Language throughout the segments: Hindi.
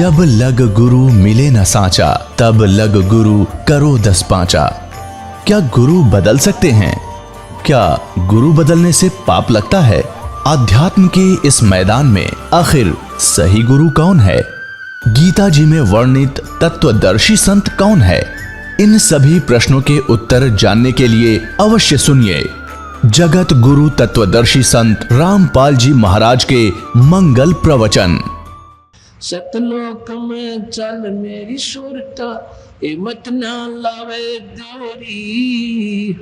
जब लग गुरु मिले न साचा, तब लग गुरु करो 10 पांचा। क्या गुरु बदल सकते हैं? क्या गुरु बदलने से पाप लगता है? आध्यात्म के इस मैदान में आखिर सही गुरु कौन है? गीता जी में वर्णित तत्वदर्शी संत कौन है? इन सभी प्रश्नों के उत्तर जानने के लिए अवश्य सुनिए जगत गुरु तत्वदर्शी संत रामपाल जी महाराज के मंगल प्रवचन। सतलोक में चल मेरी सुरता, ए मत ना लावे देरी।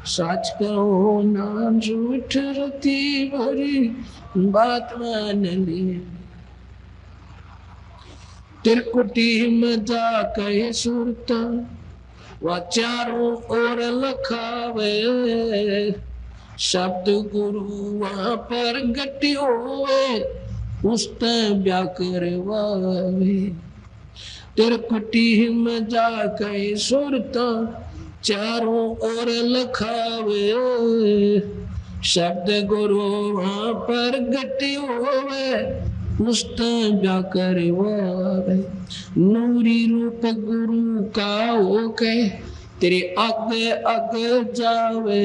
सच कहो ना झूठ रती भरी, बात मान ले। तिरकुटी में जा कहे सुरता, वह चारों ओर लखावे। शब्द गुरु वहां पर गटी होवे, उस्ते व्याकर वावे। तिरकुटी में जा कहे सुरता, चारों ओर लखावे। शब्द गुरु वहां पर गटी होवे, उस्ते व्याकर वावे। नूरी रूप गुरु का हो कहे, तेरे आगे आगे जावे।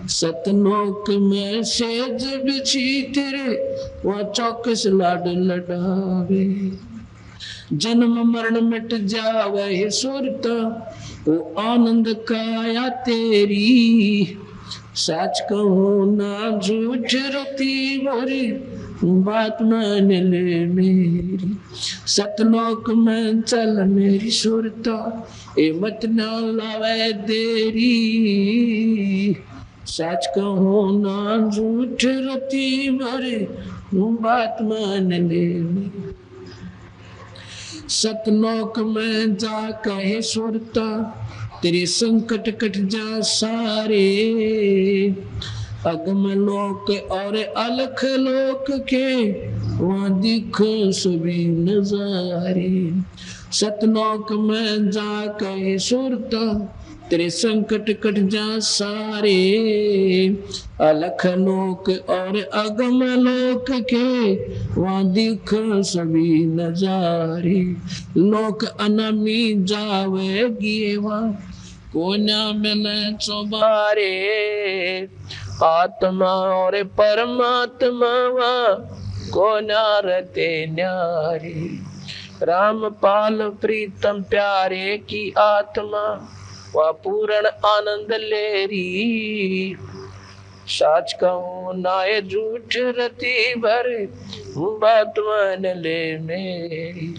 सतलोक में सेज बिछी तेरे, वह चौकस लाड लडावे। जन्म मरण मिट जावे सुरता, वो आनंद काया तेरी। सच कहो ना झूठ रती भरी, बात मान ले मेरी। सतलोक में चल मेरी सुरता, ए मत ना लावे देरी। सच कहो ना झूठ रती भरी, बात मान ले मेरी। सतलोक में जा कहे सुरता, तेरे संकट कट जा सारे। अगम लोक और अलख लोक के, वहाँ दिखो सभी नजारे। सतलोक में जा कहे सुरता, तेरे संकट कट जा सारे। अलख लोक और अगम लोक के, वहाँ दिखो सभी नजारे। लोक अनामी जावेगी वहाँ, को ना मिले चुबारे। आत्मा और परमात्मा को नारते न्यारे। रामपाल प्रीतम प्यारे की आत्मा, वह पूर्ण आनंद लेरी। साच कहूँ नाये झूठ रती भरे, बात मान ले मेरी।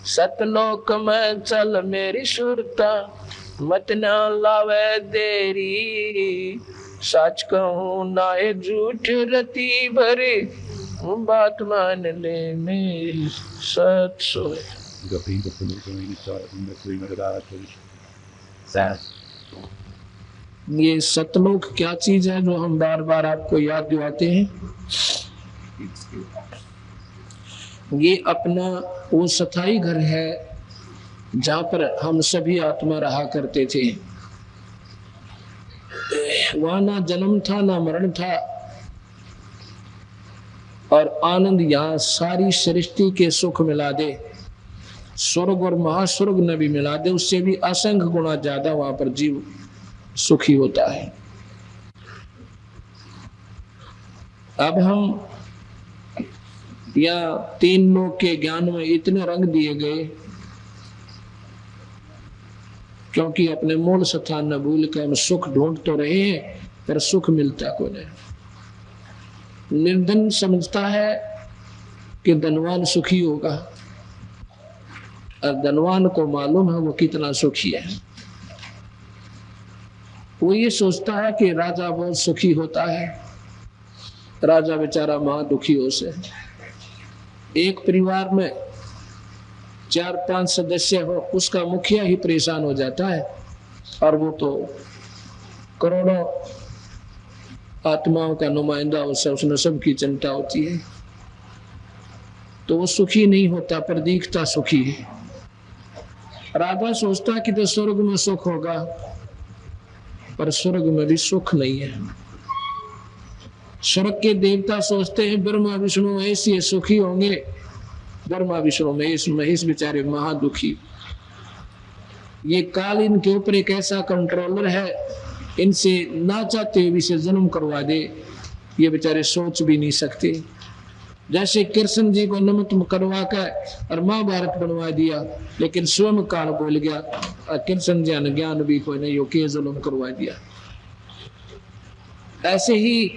सतलोक में चल मेरी सुरता, मत ना लावे देरी। सच कहूँ नाये झूठ रती भरे, बात मान ले मेरी। सत सोए। ये सतलोक क्या चीज है जो हम बार बार आपको याद दिलाते हैं? ये अपना वो स्थायी घर है जहाँ पर हम सभी आत्मा रहा करते थे। वहां ना जन्म था ना मरण था, और आनंद यहाँ सारी सृष्टि के सुख मिला दे, स्वर्ग और महास्वर्ग न भी मिला दे, उससे भी असंख्य गुना ज्यादा वहां पर जीव सुखी होता है। अब हम या 3 लोक के ज्ञान में इतने रंग दिए गए, क्योंकि अपने मूल स्थान न भूल कर हम सुख ढूंढ तो रहे हैं, पर सुख मिलता को नहीं। निर्धन समझता है कि धनवान सुखी होगा, और धनवान को मालूम है वो कितना सुखी है। वो ये सोचता है कि राजा बहुत सुखी होता है, राजा बेचारा महा दुखी हो से। एक परिवार में 4-5 सदस्य हो, उसका मुखिया ही परेशान हो जाता है, और वो तो करोड़ों आत्माओं का नुमाइंदा होता है, उसने सबकी चिंता होती है, तो वो सुखी नहीं होता, पर दिखता सुखी है। राजा सोचता है कि तो स्वर्ग में सुख होगा, पर स्वर्ग में भी सुख नहीं है। स्वर्ग के देवता सोचते हैं ब्रह्मा विष्णु ऐसे सुखी होंगे, ब्रह्मा विष्णु महेश, महेश बेचारे महादुखी। ये काल इनके ऊपर एक ऐसा कंट्रोलर है, इनसे ना चाहते हुए इसे जन्म करवा दे, ये बेचारे सोच भी नहीं सकते। जैसे कृष्ण जी को नमन करवा कर और महाभारत बनवा दिया, लेकिन स्वयं काल बोल गया और कृष्ण जी अज्ञान भी कोई नहीं हो के जुल्म करवा दिया। ऐसे ही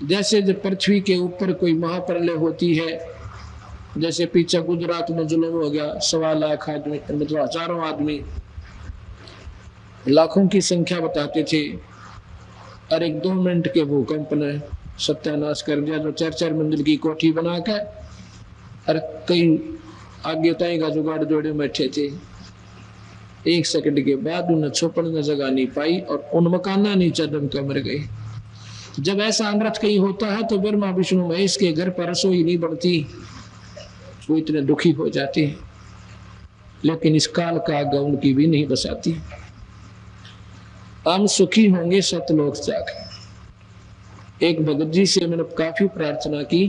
जैसे जब पृथ्वी के ऊपर कोई महाप्रलय होती है, जैसे पीछे गुजरात में जुल्म हो गया, 1.25 लाख आदमी, मतलब हजारों आदमी, लाखों की संख्या बताते थे, और एक 2 मिनट के भूकंप ने सत्यानाश कर दिया। जो 4-4 मंजिल की कोठी बनाकर और कई आगे ताई का जुगाड़ जोड़े बैठे थे, 1 सेकंड के बाद उन्हें छुपने जगह नहीं पाई और उन मकाना नीचे दम के मर गए। जब ऐसा अनर्थ कहीं होता है तो ब्रह्मा विष्णु महेश के घर पर रसोई नहीं बनती, वो इतने दुखी हो जाते हैं, लेकिन इस काल का आज्ञा उनकी भी नहीं बसाती। हम सुखी होंगे सतलोक जाकर। एक भगत जी से मैंने काफी प्रार्थना की,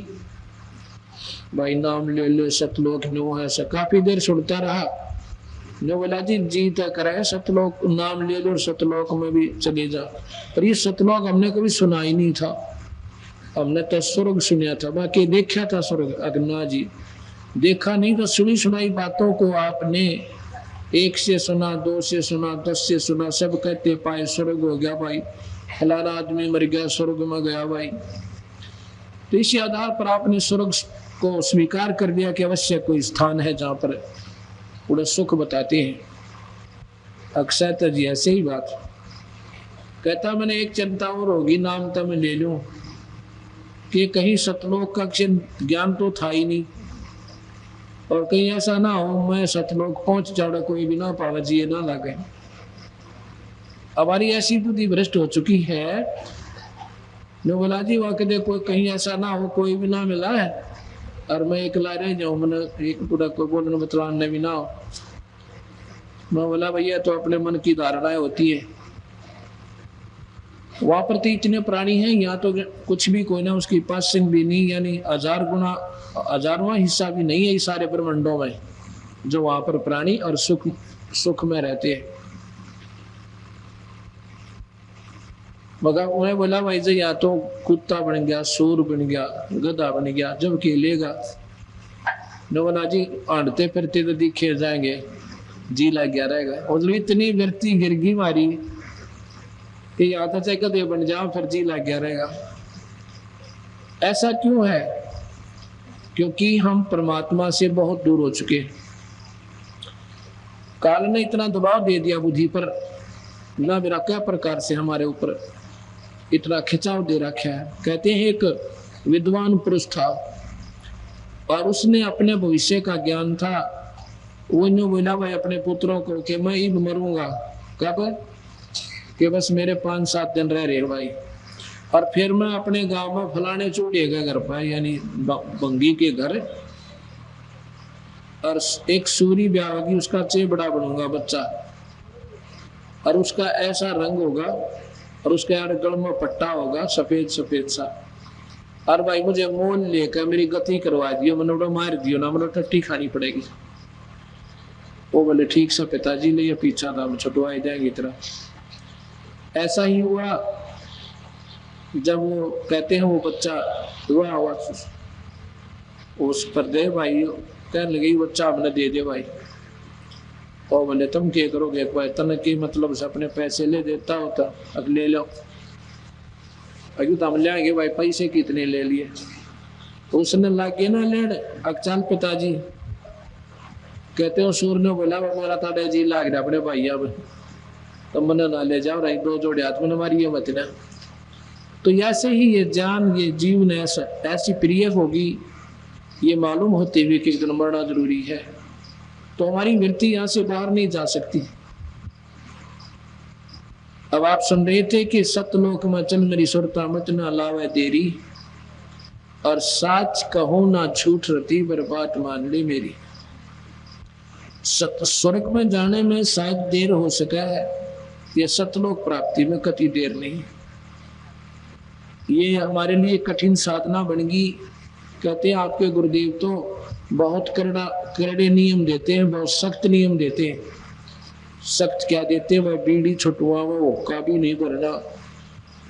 भाई नाम ले लो सतलोक नो है, काफी देर सुनता रहा। जो बोला जी जीता करे सतलोक, नाम ले लो सतलोक में भी चले जा, पर ये सतलोक हमने कभी सुना ही नहीं था। हमने तो स्वर्ग सुना था, बाकी देखा था स्वर्ग, अगना जी देखा नहीं। तो सुनी सुनाई बातों को आपने 1 से सुना, 2 से सुना, 10 से सुना, सब कहते पाए स्वर्ग हो गया भाई, फलाना आदमी मर गया स्वर्ग में गया भाई। तो इसी आधार पर आपने स्वर्ग को स्वीकार कर दिया कि अवश्य कोई स्थान है जहाँ पर पूरा सुख बताते हैं। अक्षय तो जी ऐसे ही बात कहता, मैंने एक चिंता और होगी, नाम तो मैं ले लूं कि कहीं सतलोक का ज्ञान तो था ही नहीं, और कहीं ऐसा ना हो मैं सतलोक पहुंच जाऊँ कोई भी ना पावे जी ना लगे। हमारी ऐसी बुद्धि भ्रष्ट हो चुकी है। जो बोला जी वहां के कोई कहीं ऐसा ना हो कोई भी ना मिला है और मैं एकला रह जाऊं, मैंने एक पूरा कोई बोलने बतलाने भी ना हो। मैं बोला भैया तो अपने मन की धारणाएं होती है, वहां पर तो इतने प्राणी हैं, यहाँ तो कुछ भी कोई ना उसकी पासिंग भी नहीं, यानी 1000 गुना 1000वां हिस्सा भी नहीं है इस सारे ब्रह्मांडों में जो वहां पर प्राणी और सुख में रहते हैं। मगर मैं बोला भाई जी या तो कुत्ता बन गया, सूर बन गया, गधा बन गया, जब खेलेगा न बोला जी आंटते फिरते तो दिखे जाएंगे, जी लग गया रहेगा। और इतनी व्यक्ति गिरगी मारी कि या तो चाहे गधे बन जाओ फिर जी लग गया रहेगा। ऐसा क्यों है? क्योंकि हम परमात्मा से बहुत दूर हो चुके। काल ने इतना दबाव दे दिया बुद्धि पर, ना मेरा क्या प्रकार से हमारे ऊपर इतना खिंचाव दे रखा है। कहते हैं एक विद्वान पुरुष था और उसने अपने भविष्य का ज्ञान था। वो यूं बोला भाई अपने पुत्रों को कि मैं ही मरूंगा, कब कि बस मेरे 5-7 दिन रह रहे भाई, और फिर मैं अपने गांव में फलाने चूड़े के घर पर यानी बंगी के घर और एक सूरी ब्याह होगी, उसका चेबड़ा बनूंगा बच्चा, और उसका ऐसा रंग होगा और उसके गल में पट्टा होगा सफेद सफेद सा, और भाई मुझे मोल लेकर मेरी गति करवा दियो, मैंने मार दियो ना, मैंने टट्टी खानी पड़ेगी। वो बोले ठीक सा पिताजी ले पीछा था छुटवाई जाएंगी तरह। ऐसा ही हुआ जब वो कहते हैं वो बच्चा हुआ उस पर दे भाई, कहने लगी बच्चा हमने दे दे भाई। और बोले तुम क्या करोगे भाई, तन की मतलब से अपने पैसे ले देता होता, अब ले लो अभी तो हम ले आएंगे भाई, पैसे कितने ले लिए। उसने लागे ना लेने, अक्चाल पिताजी कहते हो सूर ने बोला मेरा ताड़े जी लाग रहा अपने भाई, अब तो मैंने ना ले जाओ रही 2 जोड़े हाथ में मारी है मत ना। तो ऐसे ही ये जान ये जीवन ऐसी प्रिय होगी, ये मालूम होते हुए कि एक दिन मरना जरूरी है, तो हमारी वृत्ति यहाँ से बाहर नहीं जा सकती। अब आप सुन रहे थे कि सतलोक में चल मेरी सुरता मत ना लावे देरी, और साच कहो ना झूठ रती बर्बाद मान ली मेरी। स्वर्ग में जाने में शायद देर हो सका है, ये सतलोक प्राप्ति में कति देर नहीं। ये हमारे लिए कठिन साधना बन गई। कहते हैं आपके गुरुदेव तो बहुत करड़े नियम देते हैं, बहुत सख्त नियम देते हैं। सख्त क्या देते हैं? वह बीड़ी छुटवाओ, हुक्का भी नहीं भरना,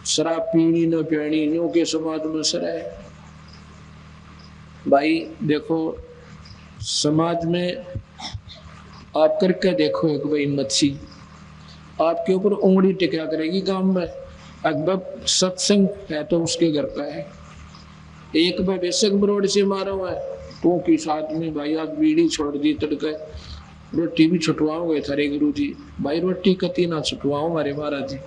शराब पीनी न पीनी, न्यू के समाज में सर है। भाई देखो, समाज में आप करके देखो एक भाई मच्छी आपके ऊपर उंगली टिका करेगी गांव में। अकबर सत्संग है तो उसके घर का है, एक बार बेशक बरोड से मारा हुआ है तो किस आदमी भाई आज बीड़ी छोड़ दी, तड़के रोटी भी छुटवाओगे थारे गुरु जी। भाई रोटी कति ना छुटवाओ हमारे महाराज जी,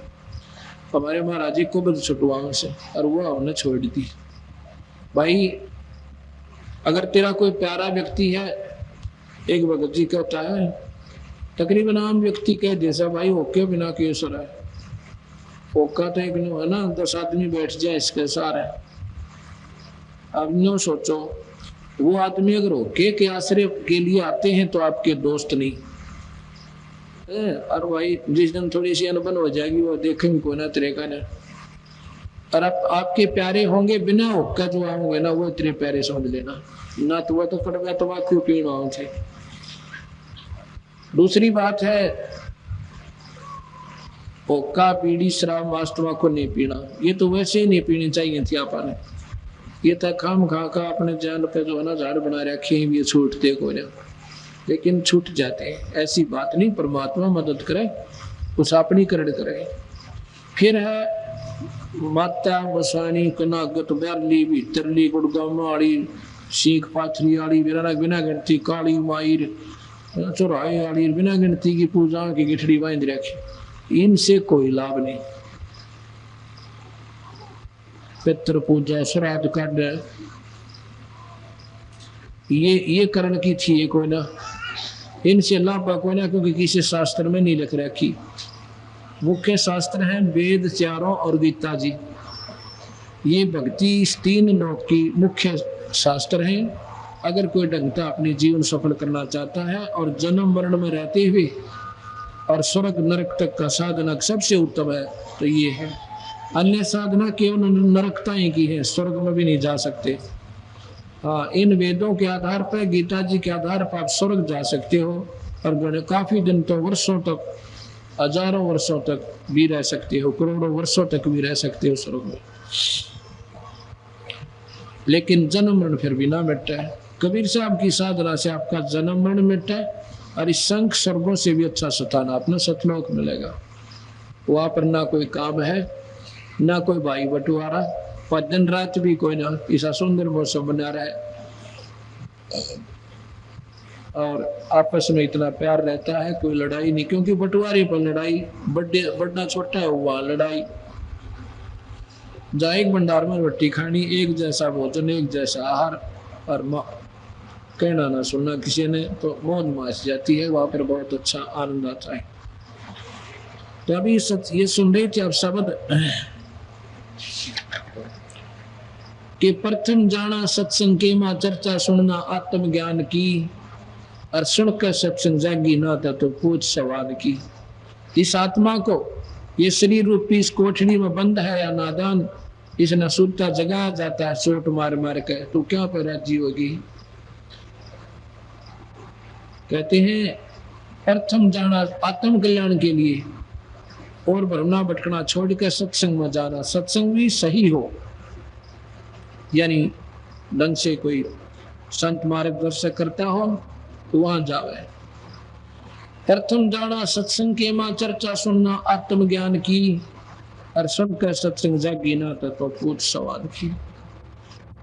हमारे महाराज जी को बद छुटवाओ से, और वो हमने छोड़ दी। भाई अगर तेरा कोई प्यारा व्यक्ति है, एक भगत जी कहता है तकरीबन आम व्यक्ति कह जैसा भाई होके बिना केसर है, होका तो एक है ना 10 आदमी बैठ जाए इसके सारे। अब नो सोचो, वो आदमी अगर होके के आश्रय के लिए आते हैं तो आपके दोस्त नहीं है। और भाई जिस दिन थोड़ी सी अनबन हो जाएगी वो देखेंगे को ना तरीका ना, और आपके प्यारे होंगे बिना होका जो आओगे ना वो तेरे प्यारे समझ लेना ना, तो वह तो कड़वा तम्बाकू पीना थे। दूसरी बात है, होका बीड़ी शराब वास्तव को नहीं पीना, ये तो वैसे ही नहीं पीनी चाहिए थी आपने। ये तो खाम खा का अपने जान पे जो है ना झाड़ बना रखे हैं, ये छूटते को ना, लेकिन छूट जाते हैं। ऐसी बात नहीं, परमात्मा मदद करे, उस अपनी करण करे। फिर है माता बसानी कनागत बैरली भीतरली गुड़गामा आड़ी सीख पाथरी आड़ी बिना गिनती काली मायर चौराहे आड़ी बिना गिनती की पूजा की गिठड़ी बांध रखी, इनसे कोई लाभ नहीं। पितृ पूजा श्राद्ध कांड ये करण की थी कोई ना, इनसे लाभ कोई ना, क्योंकि किसी शास्त्र में नहीं लिख रखी। मुख्य शास्त्र हैं वेद चारों और गीता जी, ये भक्ति इस 3 लोक की मुख्य शास्त्र हैं। अगर कोई ढंगता अपने जीवन सफल करना चाहता है और जन्म मरण में रहते हुए और स्वर्ग नरक तक का साधना सबसे उत्तम है तो ये है। अन्य साधना केवल नरकता ही की है, स्वर्ग में भी नहीं जा सकते। हाँ, इन वेदों के आधार पर, गीता जी के आधार पर आप स्वर्ग जा सकते हो, और काफी दिन तो वर्षों तक, हजारों वर्षों तक भी रह सकते हो, करोड़ों वर्षों तक भी रह सकते हो स्वर्ग में। लेकिन जन्म मरण फिर भी ना मिटता है। कबीर साहब की साधना से आपका जन्म मरण मिटता है, और इस संख स्वर्गों से भी अच्छा स्थान आपने सतलोक मिलेगा। वहां पर ना कोई काम है, ना कोई भाई बंटवारा, पर दिन रात भी कोई ना ऐसा सुंदर मौसम बना रहा है, और आपस में इतना प्यार रहता है, कोई लड़ाई नहीं। क्योंकि बंटवारे पर लड़ाई, बड़ा छोटा है वहाँ लड़ाई। जहाँ एक भंडार में रोटी खानी, एक जैसा भोजन, एक जैसा आहार, और कहना ना सुनना किसी ने, तो मौज माच जाती है, वहां पर बहुत अच्छा आनंद आता है। तो अभी ये सुन रहे थे आप शब्द कि प्रथम जाना सत्संग के मां चर्चा सुनना आत्म ज्ञान की, और सुनकर सत्संग जागी ना था तो पूछ सवाल की। इस आत्मा को ये शरीर रूपी इस कोठड़ी में बंद है या नादान, इस नसूता जगा जाता है चोट मार मार कर, तो क्या पर राजी होगी। कहते हैं प्रथम जाना आत्म कल्याण के लिए, और भरना भटकना छोड़कर सत्संग में जाना। सत्संग भी सही हो, यानी ढंग से कोई संत मार्गदर्शक करता हो तो वहां जावे। प्रथम जाना सत्संग के मां चर्चा सुनना आत्म ज्ञान की, और सुनकर सत्संग जागी ना तो पूछ सवाल की।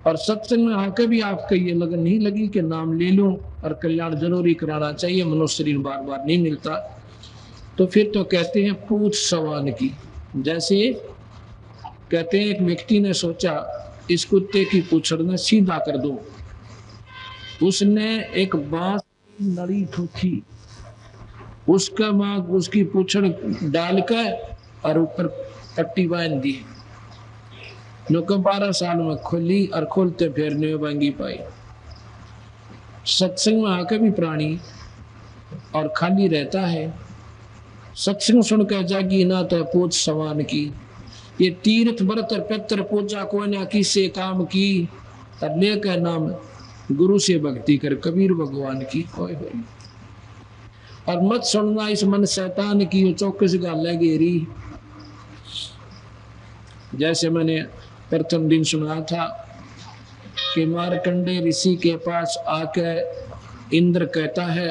और सत्संग में आकर भी आपको ये लगन नहीं लगी कि नाम ले लूं और कल्याण जरूरी कराना चाहिए, मनुष्य शरीर बार बार नहीं मिलता, तो फिर तो कहते हैं पूछ सवाल की। जैसे कहते हैं एक व्यक्ति ने सोचा इस कुत्ते की पूंछड़ में सीधा कर दो, उसने एक बांस की नली ठोकी, उसका मां उसकी पूंछड़ डालकर और ऊपर पट्टी बांध दी। नौका 12 साल में खोली, और खोलते फिर नहीं बांगी पाई। सत्संग में आकर भी प्राणी और खाली रहता है। सत्संग सुनकर जागी ना तो पूछ सवान की। ये तीर्थ व्रत पितर पूजा को ना किसे काम की, और लेकर नाम गुरु से भक्ति कर कबीर भगवान की होय होय। और मत सुनना इस मन शैतान की, वो चौकस गाल है गेरी। जैसे मैंने प्रथम दिन सुना था कि मार्कंडे ऋषि के पास आके इंद्र कहता है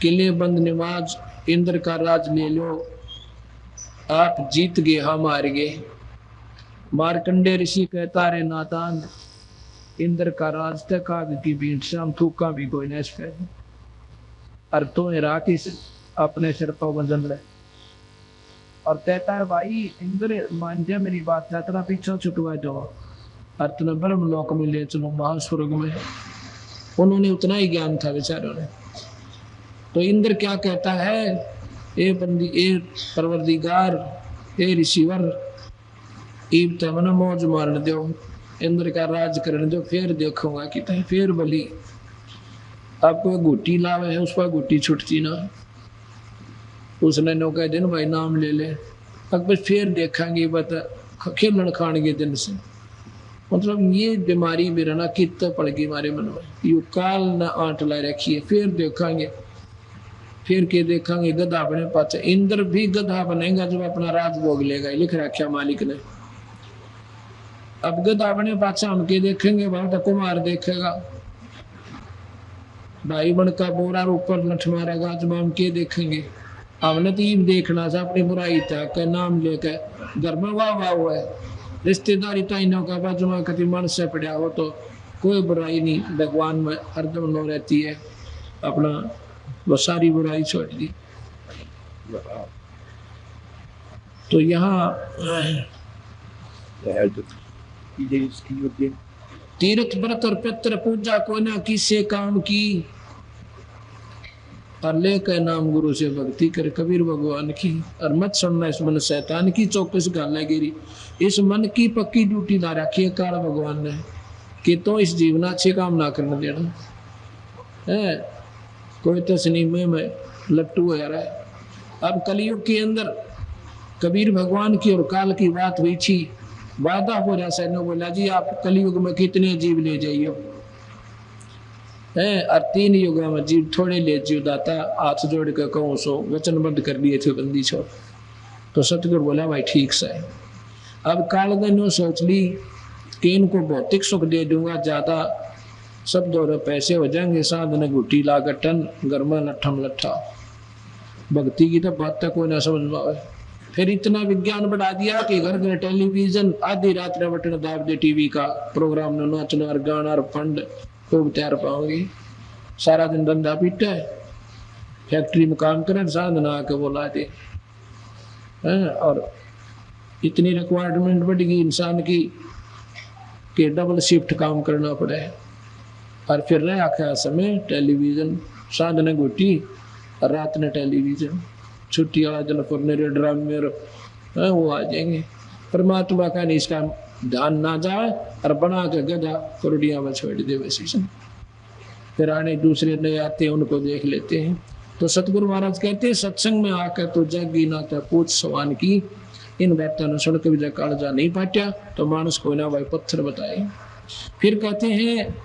किले बंद नमाज, इंद्र का राज ले लो, आप जीत गए हम हार गए। मार्कंडे ऋषि कहता रे नादान, इंद्र का राज तक आग की बीच शाम थूका भी कोई नहीं सके, और तो राखी अपने सिर पर वजन ले। और कहता है भाई इंद्र मान जा मेरी बात, तेरा पीछा छुटवा जाओ और तुम ब्रह्म लोक में ले चलो, महास्वर्ग में। उन्होंने उतना ही ज्ञान था बेचारों ने। तो इंद्र क्या कहता है, ए बंदी, ए परवरदिगार, ए ऋषिवर, ईब तमन मौज मारने दो, इंद्र का राज करने दो, फिर देखूंगा कि तय फिर भली। अब कोई गुट्टी लावे है, उस पर गुट्टी छुटती ना। उसने नो कह दिन भाई नाम ले ले, अब बस फिर देखेंगे बता खेलन खान के दिन से। मतलब ये बीमारी भी रहना कित पड़ गई हमारे मन में, यू काल न आंट ला रखी है, फिर देखेंगे, फिर के देखेंगे गधा बने पाचे। इंद्र भी गधा बनेगा जब अपना राज भोग लेगा, लिख रखा मालिक ने। अब गधा बने पाचा हम के देखेंगे, भाई तो कुमार देखेगा, भाई बन का बोरा ऊपर लठ मारेगा, जब हम के देखेंगे। हमने तो ये देखना था अपनी बुराई था का नाम लेकर घर में वाह वाह हुआ है, रिश्तेदारी ताइनों का बाजुमा कति मन से पड़ा हो तो कोई बुराई नहीं, भगवान में हरदम नो रहती है, अपना वो सारी बुराई छोड़ दी। तो यहाँ तीर्थ व्रत और पितृ पूजा को ना किसे काम की, और लेकर नाम गुरु से भक्ति कर कबीर भगवान की। और मत सुनना इस मन शैतान की, चौकस गाला गिरी। इस मन की पक्की ड्यूटी ला रखी है काल भगवान ने कि तो इस जीवन अच्छे काम ना करने देना है। कोई तो सिनेमे में लट्टू हो रहा है। अब कलयुग के अंदर कबीर भगवान की और काल की बात हुई थी, वादा हो रहा सैनो बोला जी आप कलयुग में कितने जीव ले जाइयो है, और 3 युग में जीव थोड़े ले जीव दाता, हाथ जोड़ के कहूँ सो वचनबद्ध कर दिए थे बंदी छोड़। तो सतगुरु बोला भाई ठीक से। अब काल ने सोच ली कि इनको भौतिक सुख दे दूंगा ज्यादा, सब दौरे पैसे हो जाएंगे, साधन गुटी लाकर टन घर में लट्ठम लट्ठा। भक्ति की तो बात तक कोई ना समझ में आए। फिर इतना विज्ञान बढ़ा दिया कि घर घर टेलीविजन, आधी रात में बटन दाब दे टीवी का प्रोग्राम न नाचना और गाना और फंड खूब तैयार पाओगे। सारा दिन धंधा पीटा है, फैक्ट्री में काम करें, साधन आके बोला दे। और इतनी रिक्वायरमेंट बढ़ गई इंसान की कि डबल शिफ्ट काम करना पड़े। और फिर रहा आखिर समय टेलीविजन, साधन गोटी और रात ने टेलीविजन, छुट्टी वाला दिन फुरनेरे ड्रामे वो आ जाएंगे। परमात्मा का नहीं इसका ध्यान ना जाए और बना के गधा कुरडिया में छोड़ दे वैसे। फिर आने दूसरे नए आते हैं, उनको देख लेते हैं। तो सतगुरु महाराज कहते हैं सत्संग में आकर तो जगी ना तो पूछ सवान की, इन बातों ने सुन के भी कालजा नहीं पाट्या तो मानस को ना भाई पत्थर बताए। फिर कहते हैं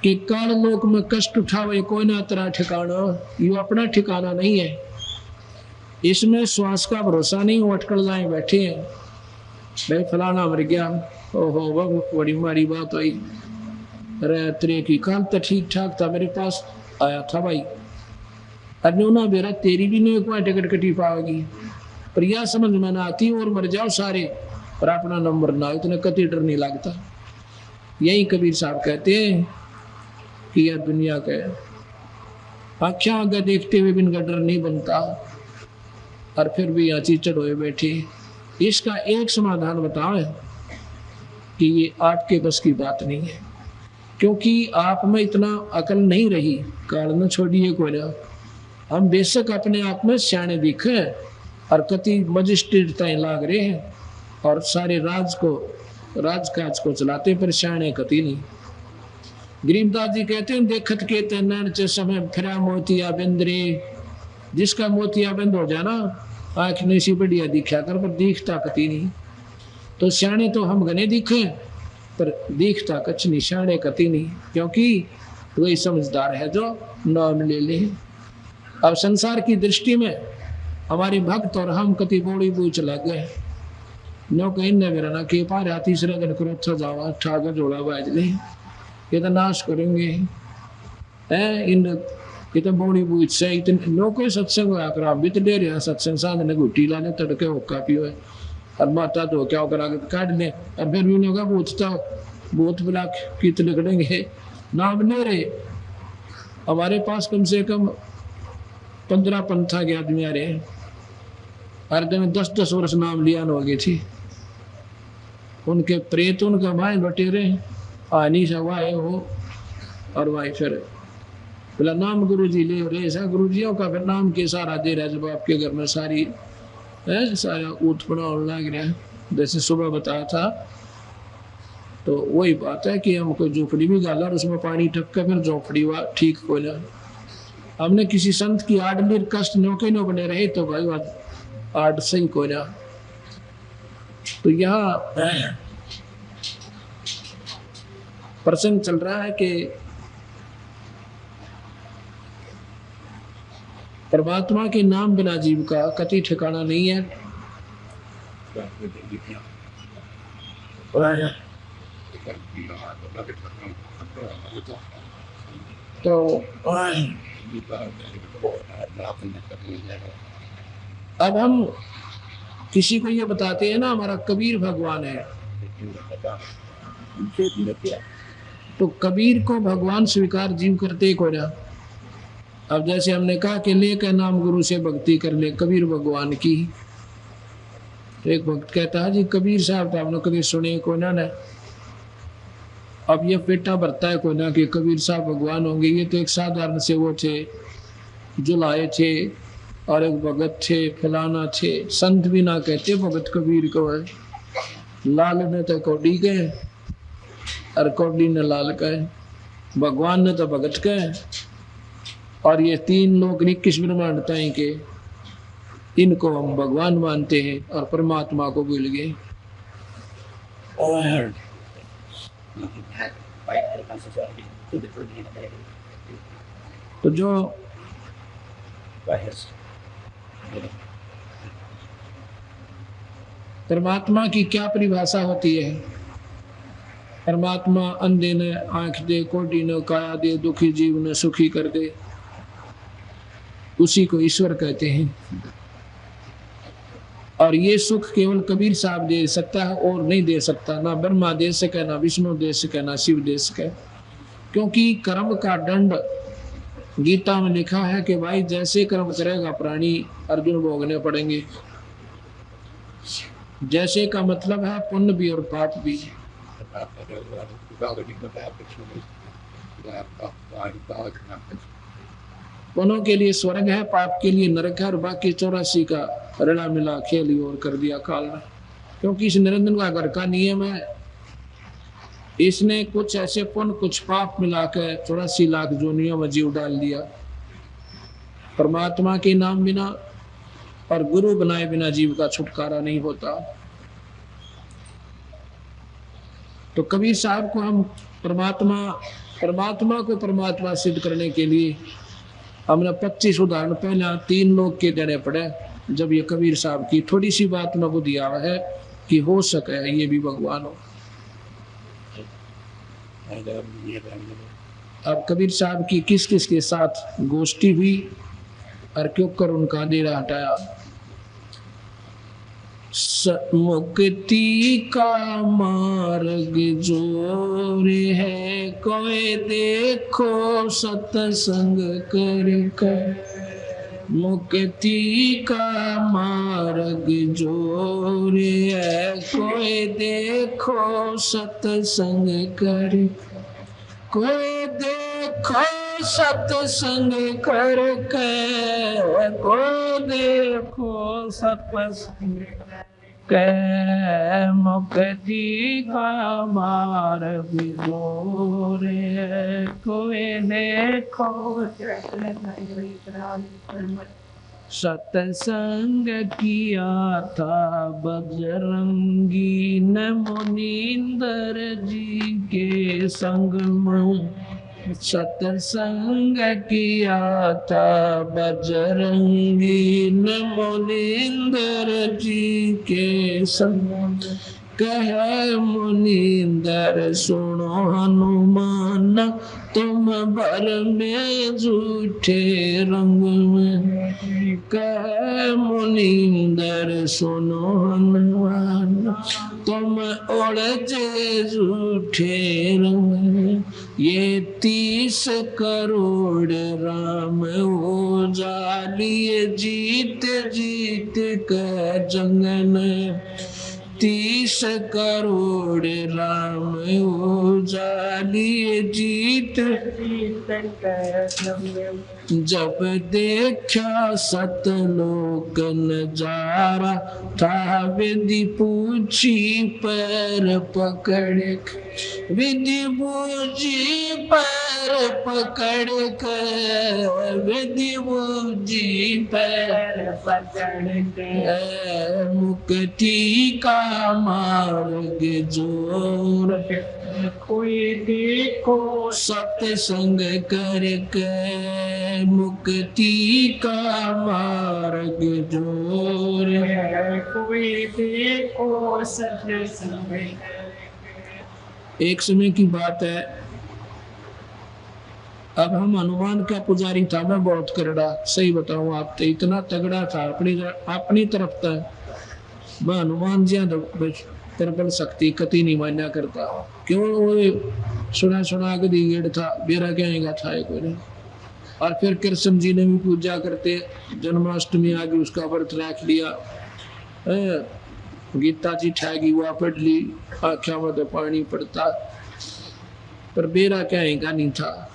कि काल लोक में कष्ट उठावे कोई ना तेरा ठिकाना, ये अपना ठिकाना नहीं है। इसमें श्वास का भरोसा नहीं, वो अटकल जाए बैठे हैं, भाई फलाना मर गया, ओहो वह बड़ी मारी बात हुई, तेरे की काल तो ठीक ठाक था, मेरे पास आया था भाई, अन्योना बेरा तेरी भी नहीं कोई टिकट कटी पाएगी, पर यह समझ में ना आती और मर जाओ सारे पर अपना नंबर ना हो, इतना कति डर नहीं लगता। यही कबीर साहब कहते हैं कि यह दुनिया का आख्या आगे देखते हुए भी इनका डर नहीं बनता, और फिर भी यहाँ चीचड़ हुए बैठे। इसका एक समाधान बताओ कि ये आपके बस की बात नहीं है, क्योंकि आप में इतना अकल नहीं रही। काल न छोड़िए कोई ना, हम बेशक अपने आप में सियाने दिखे और कति मजिस्ट्रेट तय लाग रहे हैं और सारे राजकाज को चलाते, पर सियाने कति नहीं। गरीबदास जी कहते हैं देखत के तैन च समय फिरा मोतिया बिंदरे, जिसका मोतिया बंद हो जाना आँख नहीं सी बढ़िया दिखा कर, पर दिखता कति नहीं। तो सियाने तो हम घने दिखे पर दिखता कछ निशाने कति नहीं, क्योंकि वही समझदार है जो नाम ले ले। अब संसार की दृष्टि में हमारे भक्त और हम कति बोड़ी बू चला गए, नो कहीं न मेरा ना के पार तीसरे दिन करो अच्छा जावा ठाकर जोड़ा बाज ले, ये तो नाश करेंगे है इन, ये तो बोड़ी बूझ से इतने नो कोई सत्संग होया कर, आप भी तो दे रहे सत्संग साध ने गुटी लाने तड़के होका पियो है और माता तो क्या करा के काट ले, और फिर भी होगा पूछता बहुत बुला कित निकलेंगे नाम ले रहे। हमारे पास कम से कम 15 पंथा के आदमी आ रहे हैं, हर दिन 10-10 वर्ष नाम लिया न होगी थी, उनके प्रेत उनका भाई बटेरे आनी सवाए हो, और भाई फिर बोला नाम गुरु जी ले रहे, ऐसा गुरु जियों का फिर नाम के सारा दे रहा है। जब आपके घर में सारी है सारा उत्पन्न होने लग रहा है, जैसे सुबह बताया था, तो वही बात है कि हमको झोपड़ी भी गाला और उसमें पानी ठक कर फिर झोपड़ी हुआ ठीक हो जाए। हमने किसी संत की आडली कष्ट नौके न बने रहे तो भाई बात आड सही को जा। तो यहाँ प्रसंग चल रहा है कि परमात्मा के नाम बिना जीव का कति ठिकाना नहीं है। तो अब हम किसी को ये बताते हैं ना हमारा कबीर भगवान है, तो कबीर को भगवान स्वीकार जीव करते को ना। अब जैसे हमने कहा कि ले के नाम गुरु से भक्ति कर ले कबीर भगवान की, तो एक भक्त कहता है जी कबीर साहब तो आपने कभी सुने को ना न। अब ये पेटा भरता है को ना कि कबीर साहब भगवान होंगे, ये तो एक साधारण से वो थे जो लाए थे और एक भगत थे फलाना थे, संत भी ना कहते भगत कबीर को है। लाल ने तो कौड़ी कहे और कौड़ी ने लाल कहे, भगवान ने तो भगत कहे, और ये तीन लोग 21 ब्रह्मांड ताई के इनको हम भगवान मानते हैं और परमात्मा को भूल गए। तो जो परमात्मा की क्या परिभाषा होती है? परमात्मा अंधे ने आंख दे, कोढ़ी ने काया दे, दुखी जीव ने सुखी कर दे, उसी को ईश्वर कहते हैं। और ये सुख केवल कबीर साहब दे सकता है और नहीं दे सकता, ना ब्रह्मा दे सके, ना विष्णु दे सके, ना शिव दे सके। क्योंकि कर्म का दंड गीता में लिखा है कि भाई जैसे कर्म करेगा प्राणी अर्जुन भोगने पड़ेंगे। जैसे का मतलब है पुण्य भी और पाप भी। पुण्यों के लिए स्वर्ग है, पाप के लिए नरक है, और बाकी 84 का रड़ा मिला खेल और कर दिया काल ने। क्योंकि इस निरंजन का घर का नियम है, इसने कुछ ऐसे पुण्य कुछ पाप मिलाकर 84 लाख जोनियों में जीव डाल दिया। परमात्मा के नाम बिना और गुरु बनाए बिना जीव का छुटकारा नहीं होता। तो कबीर साहब को हम परमात्मा को परमात्मा सिद्ध करने के लिए हमने 25 उदाहरण पहले 3 लोग के देने पड़े। जब ये कबीर साहब की थोड़ी सी बात में बुद्धि आवा है कि हो सके ये भी भगवान हो। अब कबीर साहब की किस किस के साथ गोष्ठी हुई और क्यों कर उनका अंधेरा हटाया। मुक्ति का मार्ग जोर है, कोई देखो सत्संग कर। मुक्ति का मार्ग जोर है, कोई देखो सत्संग कर। कोई देखो सत्संग करके, कोई देखो सत्संग के। मुक्ति का मार्ग जोर है, कोई देखो सत्संग किया था बजरंगी ने मुनींदर जी के संग में। सत्संग किया था बजरंगी ने मुनींदर जी के संग। कहे मुनींदर सुनो हनुमान तुम भर में झूठे रंग में। कहे मुनींदर सुनो हनुमान तुम उड़जे झूठे रंग में। ये 30 करोड़ राम हो जालिए जीत जीत कर जंगन। 30 करोड़ राम हो जालिए जीत जीत कर जंगन। जब देखा सतलोक नजारा था विधि पूछी पैर पकड़। विधि पूछी पैर पकड़ कर। विधि पूछी पैर पकड़ कर। मुक्ति का मार्ग जोर कोई देखो सत्संग करके। मुक्ति का मार्ग जोर कोई देखो सत्संग। एक समय की बात है, अब हम हनुमान का पुजारी था, मैं बहुत करड़ा, सही बताऊं आप तो इतना तगड़ा था अपनी तरफ था। मैं हनुमान जी प्रबल शक्ति कति नहीं मान्या करता। क्यों वो सुना के गेड़ था, बेरा कहेगा था कोई नहीं। और फिर कृष्ण जी ने भी पूजा करते, जन्माष्टमी आ गई उसका व्रत रख लिया। गीता जी ठगी हुआ पढ़ ली, आख्या में तो पानी पड़ता, पर बेरा कहेगा नहीं था,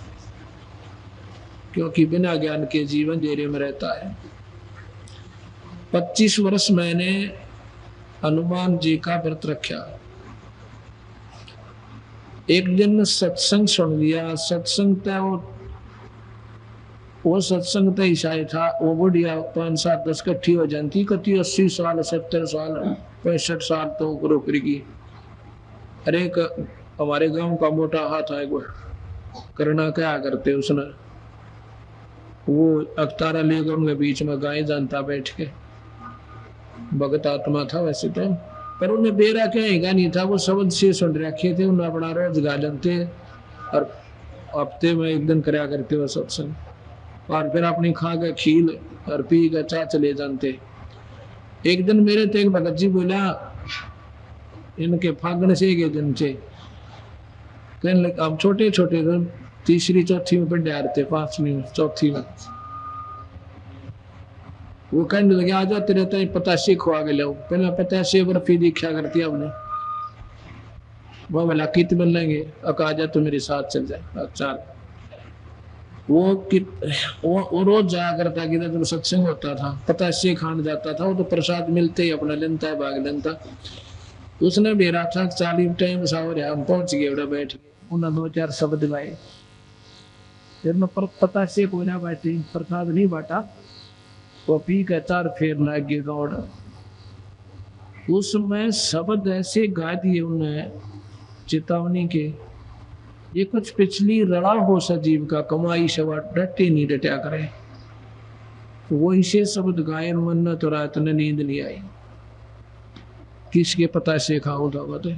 क्योंकि बिना ज्ञान के जीवन देरे में रहता है। 25 वर्ष मैंने हनुमान जी का व्रत रखा। एक दिन सत्संग सुन लिया। सत्संग था वो सत्संग तो ईसाई था। वो बुढ़िया 5, 7, 10 कट्ठी हो जाती, कति 80 साल 70 साल 65 साल तो रोकरी की। अरे हमारे गांव का मोटा हाथ है वो, करना क्या करते उसने, वो अवतारा लेकर उनके बीच में गाय जानता बैठ के। भगत आत्मा था वैसे तो, पर उन्हें बेरा कहेगा नहीं था। वो शब्द से सुन रखे थे, उन्हें अपना रोजगार जानते और हफ्ते में एक दिन कराया करते वो सत्संग। और फिर अपनी खा के खील और पी के चाह चले जानते। एक दिन मेरे तो एक भगत जी बोला, इनके फागण से के दिन से कहने लगे, अब छोटे छोटे थे, 3री 4थी में पढ़ थे, 5वीं में 4थी में। वो कहने लगे आ जा तेरे तो 85 खुआ के लो। पहले 85 बर्फी दीक्षा करती हमने। वो बोला कित बन लेंगे, अब आ जा तो मेरे साथ चल जाए। अच्छा वो रोज जाया करता कि जब सत्संग होता था 85 खान जाता था। वो तो प्रसाद मिलते ही अपना लेता है, भाग लेता। उसने बेरा था 40 टाइम सावर हम पहुंच गए, उड़ा बैठ गए। उन्हें 2-4 शब्द गाए, फिर मैं 85 को ना बैठी, प्रसाद नहीं बांटा। वो पी के 4 फेर लग गए गौड़। उसमें शब्द ऐसे गा दिए उन्हें चेतावनी के, ये कुछ पिछली रड़ा हो सजीव का कमाई सवा डटे नहीं डटा करे। वो इसे शब्द गायन मन तो रात ने नींद नहीं आई। किसके पता से खाऊं था बता।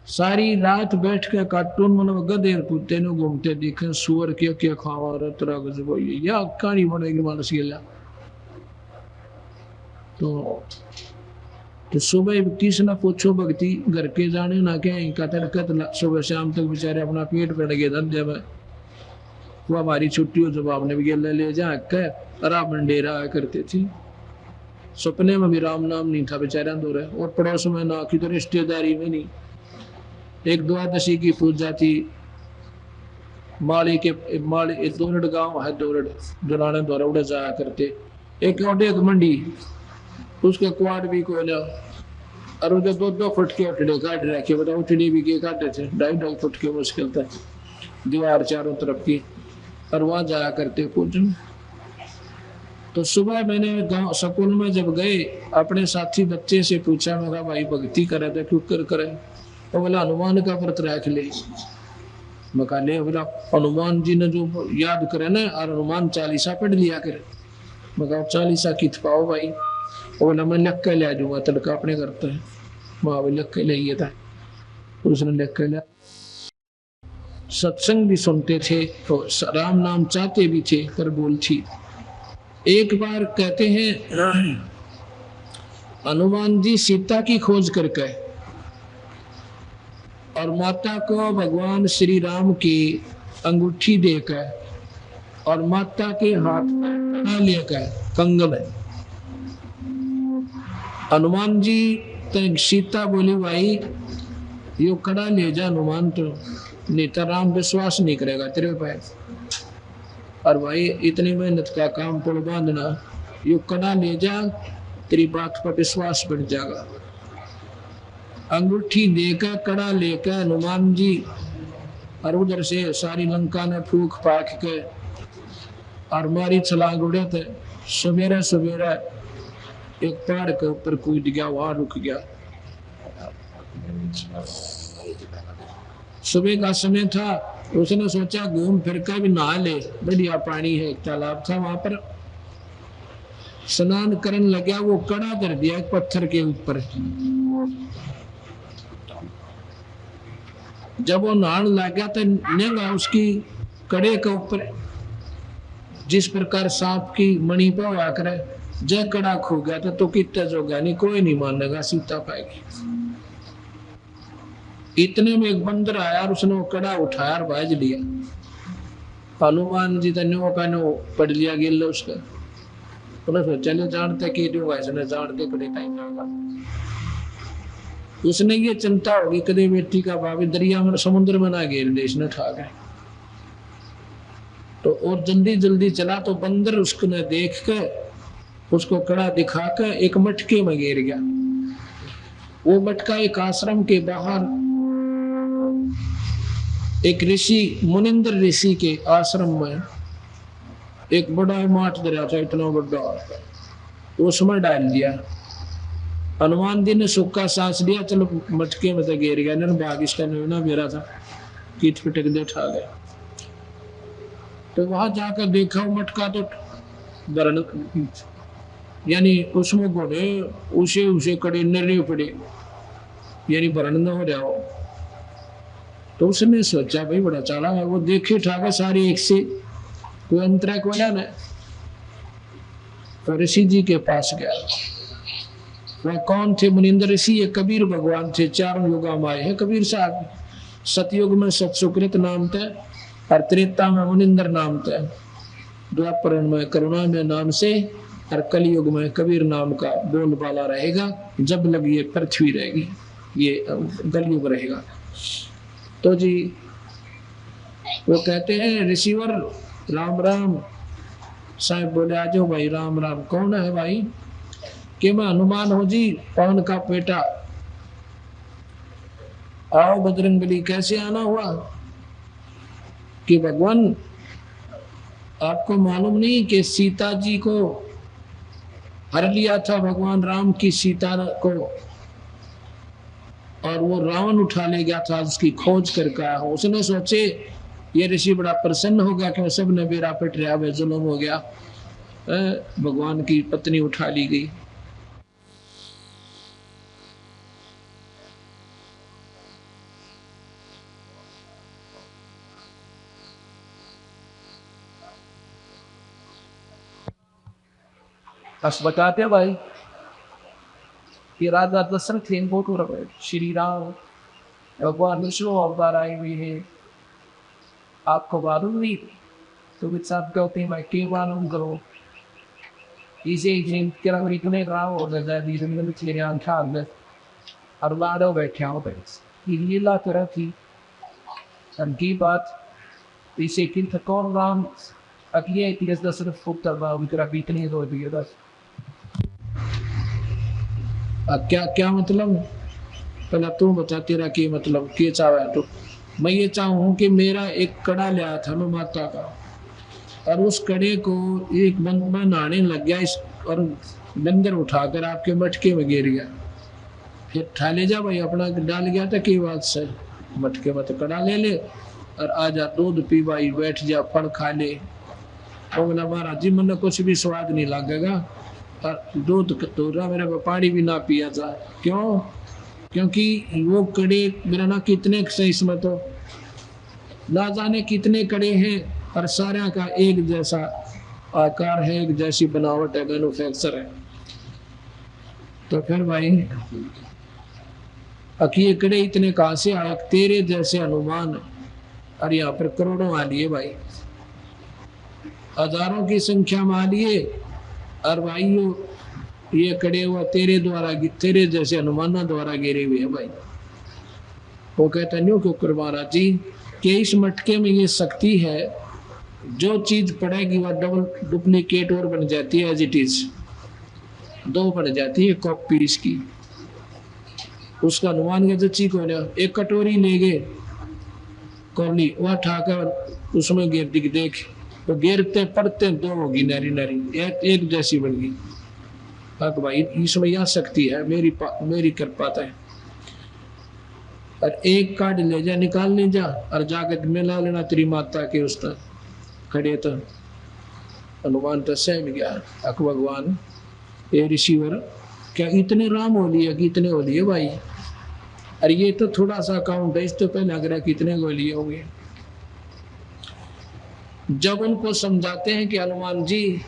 सारी रात बैठ के कार्टून मन गधे कुत्ते ने घूमते देखे, सुअर के क्या खावा रतरा गजब या कहानी बनेगी मानस गेला। तो सुबह किसी ना पूछो भक्ति घर के जाने ना क्या तड़कत सुबह शाम तक बेचारे अपना पेट पड़ गए धंधे में। वो हमारी छुट्टी हो जब आपने भी गेला ले जा के राम डेरा करते थे। सपने में भी राम नाम नहीं था बेचारा दो रहे, और पड़ोस में ना की तो रिश्तेदारी में नहीं। एक द्वादशी की पूजा थी, माली दोरड गांव है, दोरड जुलाने द्वारा उड़े जाया करते। एक मंडी उसके क्वाड भी कोयला, और उधर 2-2 फुट के उठड़े काट रखे। बताओ उठड़ी भी के काटे थे 2.5 फुट के मुश्किल था, दीवार चारों तरफ की। और वहां जाया करते पूजन। तो सुबह मैंने गांव स्कूल में जब गए अपने साथी बच्चे से पूछा, मैं कहा भाई भक्ति करे तो क्यों कर करे? तो बोला हनुमान का व्रत रख ले। मैं कहा ले बोला हनुमान जी ने जो याद करे ना, और हनुमान चालीसा पढ़ लिया करे। मैं कहा चालीसा कित पाओ भाई? वो बोला मैं लिख के ले जाऊंगा, तड़का अपने करते हैं। वहां लिख के ले था, उसने लिख के लिया। सत्संग भी सुनते थे तो राम नाम चाहते भी थे, पर बोल थी। एक बार कहते हैं हनुमान जी सीता की खोज करके और माता को भगवान श्री राम की अंगूठी देकर और माता के हाथ में लेकर कंगन है। हनुमान जी तो सीता बोली भाई यो कड़ा ले जा हनुमान, तो नेता राम विश्वास नहीं करेगा तेरे पे। और भाई इतनी मेहनत का काम पुल बांधना, यो कड़ा ले जा, तेरी बात पर विश्वास बढ़ जाएगा। अंगूठी देकर कड़ा लेकर हनुमान जी और उधर से सारी लंका ने फूक फाक के और मारी छलांग उड़े थे। सवेरे सवेरे एक पहाड़ के ऊपर कूद गया, वहां रुक गया। सुबह का समय था, उसने सोचा घूम फिर कर भी नहा ले, बढ़िया पानी है, एक तालाब था वहां पर। स्नान करने लगा, वो कड़ा कर दिया एक पत्थर के ऊपर। जब वो नहाने लगा तो नेगा उसकी कड़े के ऊपर जिस प्रकार सांप की मणि पर हुआ करे, जय कड़ा खो गया तो कितना जो गया नहीं, कोई नहीं मानेगा, सीता पाएगी। इतने में एक बंदर आया और उसने वो कड़ा उठाया और भाज लिया। हनुमान जी ने पढ़ लिया गिल उसका। उन्हें सोचा ले जानते कि इसने जानते बड़े टाइम लगा। उसने ये चिंता होगी कभी बेटी का भाभी दरिया में समुद्र में ना गिर दे, इसने ठा गए। तो और जल्दी जल्दी चला तो बंदर उसको ने देख कर उसको कड़ा दिखाकर एक मटके में गिर गया। वो मटका एक आश्रम के बाहर एक ऋषि मुनिंद्र ऋषि के आश्रम में एक बड़ा माठ दरिया था, इतना बड़ा, उसमें डाल दिया। हनुमान जी ने सूखा सांस लिया, चलो मटके में तो गिर गया ना, भाग इसका ना मेरा था, कीट पिटक दे उठा गया। तो वहां जाकर देखा वो मटका तो भरण, यानी उसमें घोड़े उसे उसे कड़े नरे पड़े, यानी भरण न हो रहा हो। तो उसने सोचा भाई बड़ा चाला है, वो देखे ठाका सारी एक से कोई अंतरा को ना। तो ऋषि जी के पास गया। वह कौन थे? मुनिंद्र ऋषि, ये कबीर भगवान थे, चारों युगा में आए हैं कबीर साहब। सतयुग में सतसुकृत नाम थे और त्रेता में मुनिंद्र नाम थे, द्वापर में करुणा में नाम से, और कलयुग में कबीर नाम का बोलबाला रहेगा। जब लग ये पृथ्वी रहेगी, ये कलयुग रहेगा। तो जी वो कहते हैं ऋषिवर राम राम। साहब बोले आ जाओ भाई, राम राम। कौन है भाई? कि मैं हनुमान हूं जी, पवन का बेटा। आओ बजरंगबली। कैसे आना हुआ? कि भगवान आपको मालूम नहीं कि सीता जी को हर लिया था भगवान राम की सीता को, और वो रावण उठा ले गया था, उसकी खोज करके आया हो। उसने सोचे ये ऋषि बड़ा प्रसन्न हो गया कि सब ने बेरा पिट रहा है, जुल्म हो गया, भगवान की पत्नी उठा ली गई। बस बताते भाई कि राजा दशरथ थे, इनको तो श्री राम भगवान विष्णु अवतार आए हुए हैं, आपको मालूम नहीं? तो विचार कहते मैं के मालूम करो, इसे इतने राव हो गए और लाडो बैठे हो गए। ये ला तरह थी की बात, इसे किन कौन राम अभी दशरथ पुत्र बीतने दो दिए। क्या क्या मतलब? पहले तू बता तेरा की मतलब के चाहे। तो मैं ये चाहूँ कि मेरा एक कड़ा लिया था मैं माता का, और उस कड़े को एक बंदा नहाने लग गया इस और बंदर उठाकर आपके मटके में गिर गया। फिर ठा ले जा भाई, अपना डाल गया था की बात से, मटके में तो कड़ा ले ले और आजा दूध पी भाई, बैठ जा फल खा ले। तो बोला महाराज जी मैंने कुछ भी स्वाद नहीं लगेगा और दूध कटोरा मेरे को पानी भी ना पिया जा। क्यों? क्योंकि वो कड़े मेरा ना कितने से इसमें तो ना जाने कितने कड़े हैं और सारे का एक जैसा आकार है, एक जैसी बनावट है, मैन्युफैक्चर है। तो फिर भाई अकी कड़े इतने कहां से आए? तेरे जैसे अनुमान और यहाँ पर करोड़ों आ लिए भाई, हजारों की संख्या में आ लिए और भाई ये कड़े हुआ तेरे द्वारा, तेरे जैसे अनुमाना द्वारा गिरे हुए हैं भाई। वो कहता नहीं क्यों महाराज जी कि इस मटके में ये शक्ति है, जो चीज पड़ेगी वह डबल डुप्लीकेट और बन जाती है, एज इट इज दो बन जाती है कॉपी इसकी। उसका अनुमान के सच्ची को ना एक कटोरी ले गए कौली वह ठाकर उसमें गिर दिख देख तो गिरते पड़ते दो होगी नारी नारी एक जैसी बन गई। भाई इसमें यह शक्ति है, मेरी कृपा है। और एक कार्ड ले जा, निकाल ले जा और जाकर मिला लेना तेरी माता के उस तक खड़े तो हनुमान तो सहम गया। अक भगवान ये ऋषिवर क्या इतने राम हो लिए कि इतने हो लिए भाई? अरे ये तो थोड़ा सा काउंट है, इस तो पहले लग रहा है कितने हो लिए होंगे। जब उनको समझाते हैं कि हनुमान जी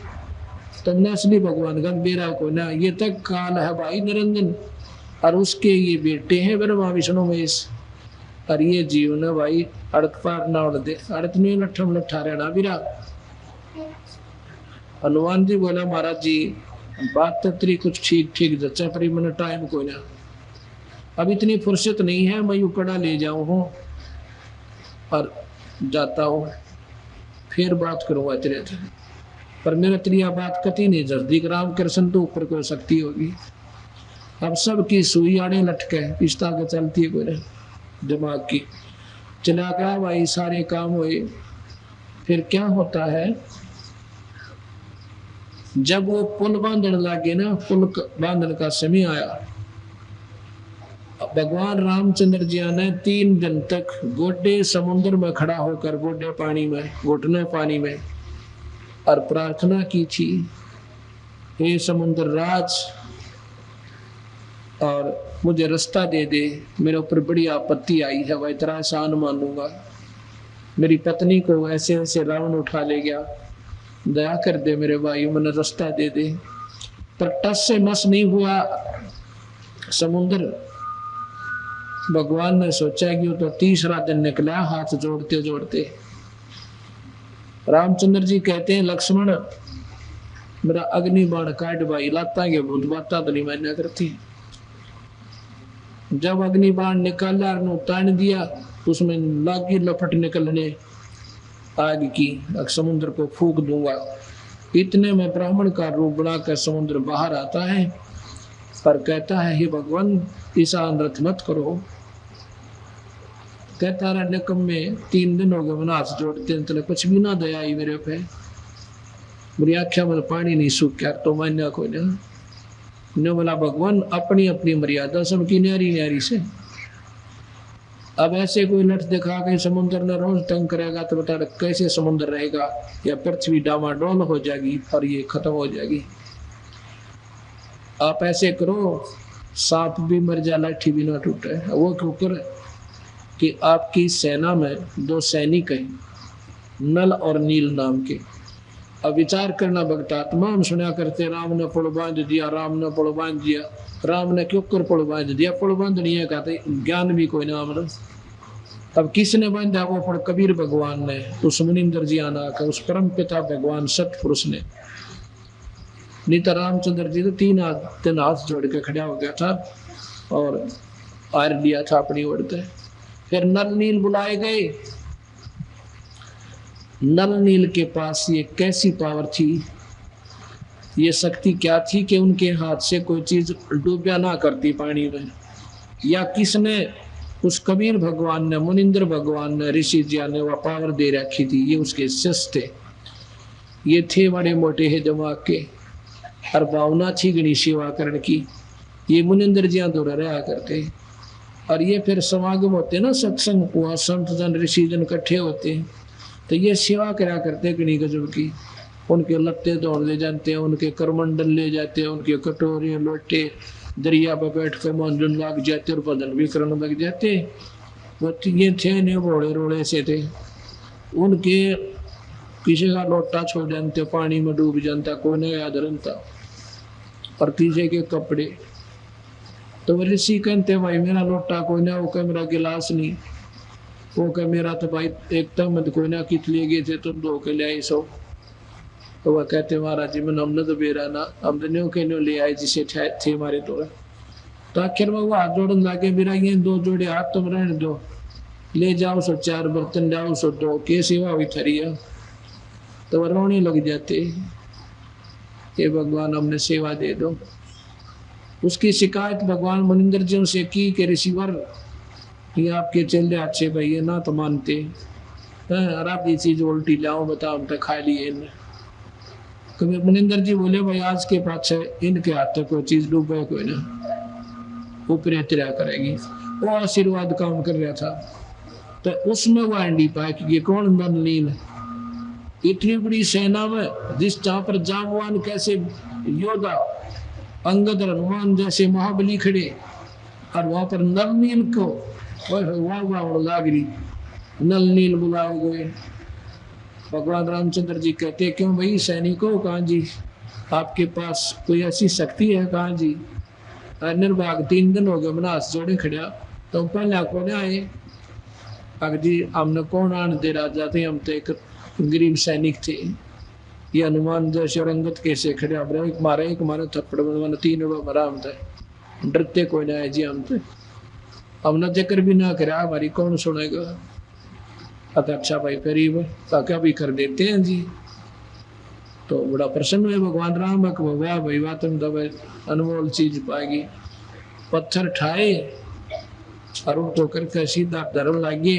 तुमने असली भगवान गंभीरा को ना, ये तक काल है भाई निरंजन और उसके ये बेटे हैं ब्रह्मा विष्णु महेश और ये जीव ने भाई अड़त पार ना उड़ दे, अड़त नहीं लठम लठा रहना बिरा। हनुमान जी बोला महाराज जी बात तो तेरी कुछ ठीक ठीक जच्चा पर मैंने टाइम कोई ना, अब इतनी फुर्सत नहीं है, मैं कड़ा ले जाऊं हूँ और जाता हूँ, फिर बात करूंगा तेरे से। पर मेरा तेरी बात कति नहीं जल्दी, राम कृष्ण तो ऊपर कोई शक्ति होगी। अब सबकी सुई आड़े लटके पिस्ता के चलती है कोई दिमाग की, चला गया भाई, सारे काम हुए। फिर क्या होता है जब वो पुल बांधने लगे ना, पुल बांधने का समय आया, भगवान रामचंद्र जी ने 3 दिन तक गोडे समुद्र में खड़ा होकर, गोडे पानी में, घुटने पानी में, और प्रार्थना की थी, हे समुद्र राज और मुझे रास्ता दे दे, मेरे ऊपर बड़ी आपत्ति आई है, वह तेरा एहसान मानूंगा। मेरी पत्नी को ऐसे ऐसे रावण उठा ले गया, दया कर दे मेरे भाई, मैंने रास्ता दे दे। पर टस से मस नहीं हुआ समुद्र। भगवान ने सोचा कि वो तो 3रा दिन निकला, हाथ जोड़ते जोड़ते। रामचंद्र जी कहते हैं लक्ष्मण मेरा अग्नि बाण काट भाई, लाता के भूत बाता तो नहीं मान्या करती। जब अग्नि बाण निकाला और तान दिया, उसमें लागी लपट निकलने आग की, समुद्र को फूक दूंगा। इतने में ब्राह्मण का रूप बनाकर समुद्र बाहर आता है, पर कहता है हे भगवान ऐसा अनर्थ मत करो। कहता रहा निकम में 3 दिन हो गए मैंने हाथ जोड़ते, तेने कुछ भी ना दया आई मेरे पे, मेरी आख्या में पानी नहीं सूख गया तो मान्या कोई ने बोला भगवान अपनी अपनी मर्यादा सबकी न्यारी न्यारी से। अब ऐसे कोई लठ दिखा के समुद्र ने रोज तंग करेगा तो बता कैसे समुद्र रहेगा, या पृथ्वी डामाडोल हो जाएगी और ये खत्म हो जाएगी। आप ऐसे करो सांप भी मर जाए लाठी भी ना टूटे। वो क्यों कि आपकी सेना में 2 सैनिक हैं, नल और नील नाम के। अब विचार करना भक्ता, तमाम सुना करते राम ने पुल बांध दिया, राम ने पुल बांध दिया, राम ने क्यों कर पुल बांध दिया, पुल बांधनी है कहते ज्ञान भी कोई नाम न। अब किसने बांधा वो पुल? कबीर भगवान ने, उस मुनिंदर जी आना का, उस परम पिता भगवान सतपुरुष ने। नहीं तो रामचंद्र जी तो 3 हाथ जोड़ के खड़ा हो गया था और आर लिया था अपनी ओर। फिर नल नील बुलाए गए। नल नील के पास ये कैसी पावर थी, ये शक्ति क्या थी कि उनके हाथ से कोई चीज डूबया ना करती पानी में। या किसने, उस कबीर भगवान ने, मुनिंद्र भगवान ने, ऋषि जी ने वह पावर दे रखी थी, ये उसके शिष्य थे। ये थे बड़े मोटे है दिमाग के और भावना थी गणी सेवा करने की। ये मुनिंदर जी दौड़ा रहा करते और ये फिर समागम होते ना, सत्संग हुआ, संत जन ऋषि जन इकट्ठे होते हैं तो ये सेवा करा करते गणी गजब की। उनके लत्ते दौड़ ले जाते हैं, उनके करमंडल ले जाते हैं, उनके कटोरे लोटे दरिया पर बैठ कर मंजन लग जाते और बदन भी करने लग जाते। वो ये थे नहीं बोड़े रोड़े से थे, उनके किसी का लोटा छोड़ जानते पानी में डूब जाता, कोई नहीं याद रहता। और किसी के कपड़े तो ऋषि कहते भाई मेरा लोटा कोई ना, वो कह मेरा गिलास नहीं, वो कह मेरा तो भाई एकदम कोई ना कित ले गए थे तुम धो के ले आई सो। तो वह कहते महाराज जी मैंने हमने तो बेरा ना, हम तो न्यू के न्यू ले आए जिसे थे हमारे तो आखिर में वो हाथ जोड़न लागे मेरा ये 2 जोड़े हाथ तुम रहने दो, ले जाओ सो 4 बर्तन जाओ सो 2 के सेवा हुई थरी है। तो वह रोने लग जाते, ये भगवान हमने सेवा दे दो। उसकी शिकायत भगवान मुनिंदर जी से की कि ऋषिवर ये आपके चेले अच्छे भैया ना तो मानते और आप ये चीज उल्टी लाओ बताओ हम तो खा लिए इन्हें। कभी मुनिंदर जी बोले भाई आज के पाछे इनके हाथ तक कोई चीज डूबे कोई ना, ऊपर तिरा करेगी। वो आशीर्वाद काम कर रहा था तो उसमें वो अंडी पाए कि ये कौन नलनील, इतनी बड़ी सेना में जिस जहाँ पर जामवान कैसे योद्धा अंगद हनुमान जैसे महाबली खड़े और वहां पर नलनील को वाह वाह लाग रही, नलनील बुलाए गए। भगवान रामचंद्र जी कहते क्यों भाई सैनिकों, कहाँ जी आपके पास कोई ऐसी शक्ति है, कहाँ जी। निर्भाग 3 दिन हो गए मैंने हाथ जोड़े खड़ा, तो पहले आपको आए अग जी हमने कौन आने दे राजा थे, हम तो एक गरीब सैनिक थे। ये हनुमान जैसे और अंगद कैसे खड़े, एक मारे थप्पड़ मैंने 3 मरा, हम तो डरते कोई ना है जी, हम तो हमने जिक्र भी ना करा, हमारी कौन सुनेगा। अच्छा भाई करीब क्या भी कर देते हैं जी। तो बड़ा प्रसन्न हुए भगवान राम वाह भाई वाह तुम तो अनमोल चीज पाएगी। पत्थर ठाए और उनको करके सीधा धर्म लागे,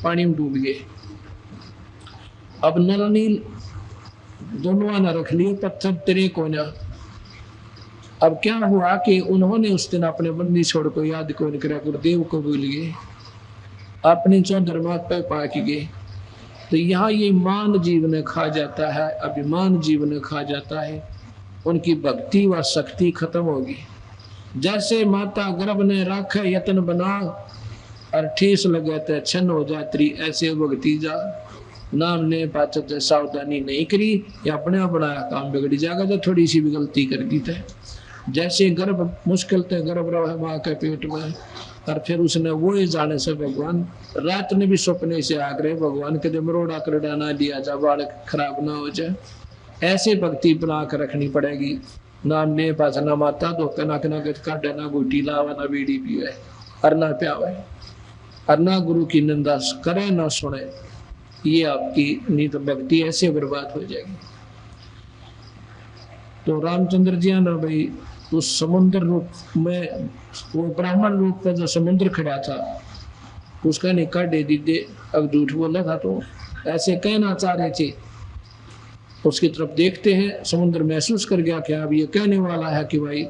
पानी में डूब गए। अब नल नील दोनों आना रख लिए, पत्थर तेरे को ना। अब क्या हुआ कि उन्होंने उस दिन अपने बंदी छोड़ को याद को नहीं करा, गुरुदेव को भूल गए, अपने चौधर्मा पे पाक गए। तो यहाँ ये मान जीवन खा जाता है, अभिमान जीवन खा जाता है, उनकी भक्ति व शक्ति खत्म होगी। जैसे माता गर्भ ने राखे यत्न बना और ठेस लगे तो छन हो जाती, ऐसे भक्ति जा नाम ने पाचत सावधानी नहीं करी या अपने आप बनाया काम बिगड़ी जाएगा। तो थोड़ी सी भी गलती कर दी थे, जैसे गर्भ मुश्किल थे गर्भ रहा माँ के पेट में, और फिर उसने वो ही जाने से भगवान रात ने भी सपने से आग्रह भगवान के मरोड़ा करड़ा ना दिया जा, बालक खराब ना हो जाए। ऐसे भक्ति बना कर रखनी पड़ेगी। नाम ने पास ना माता धोखे ना काटे ना गोटी लावा ना बीड़ी पीवे और ना प्यावे और ना गुरु की निंदा करे ना सुने, ये आपकी नहीं तो भक्ति ऐसे बर्बाद हो जाएगी। तो रामचंद्र जी ना भाई उस समुद्र रूप में, वो ब्राह्मण रूप में जो समुद्र खड़ा था उसका निकाह दे दीजिए। अब झूठ बोला था तो ऐसे कहना चाह रहे थे, उसकी तरफ देखते हैं, समुद्र महसूस कर गया कि अब ये कहने वाला है कि भाई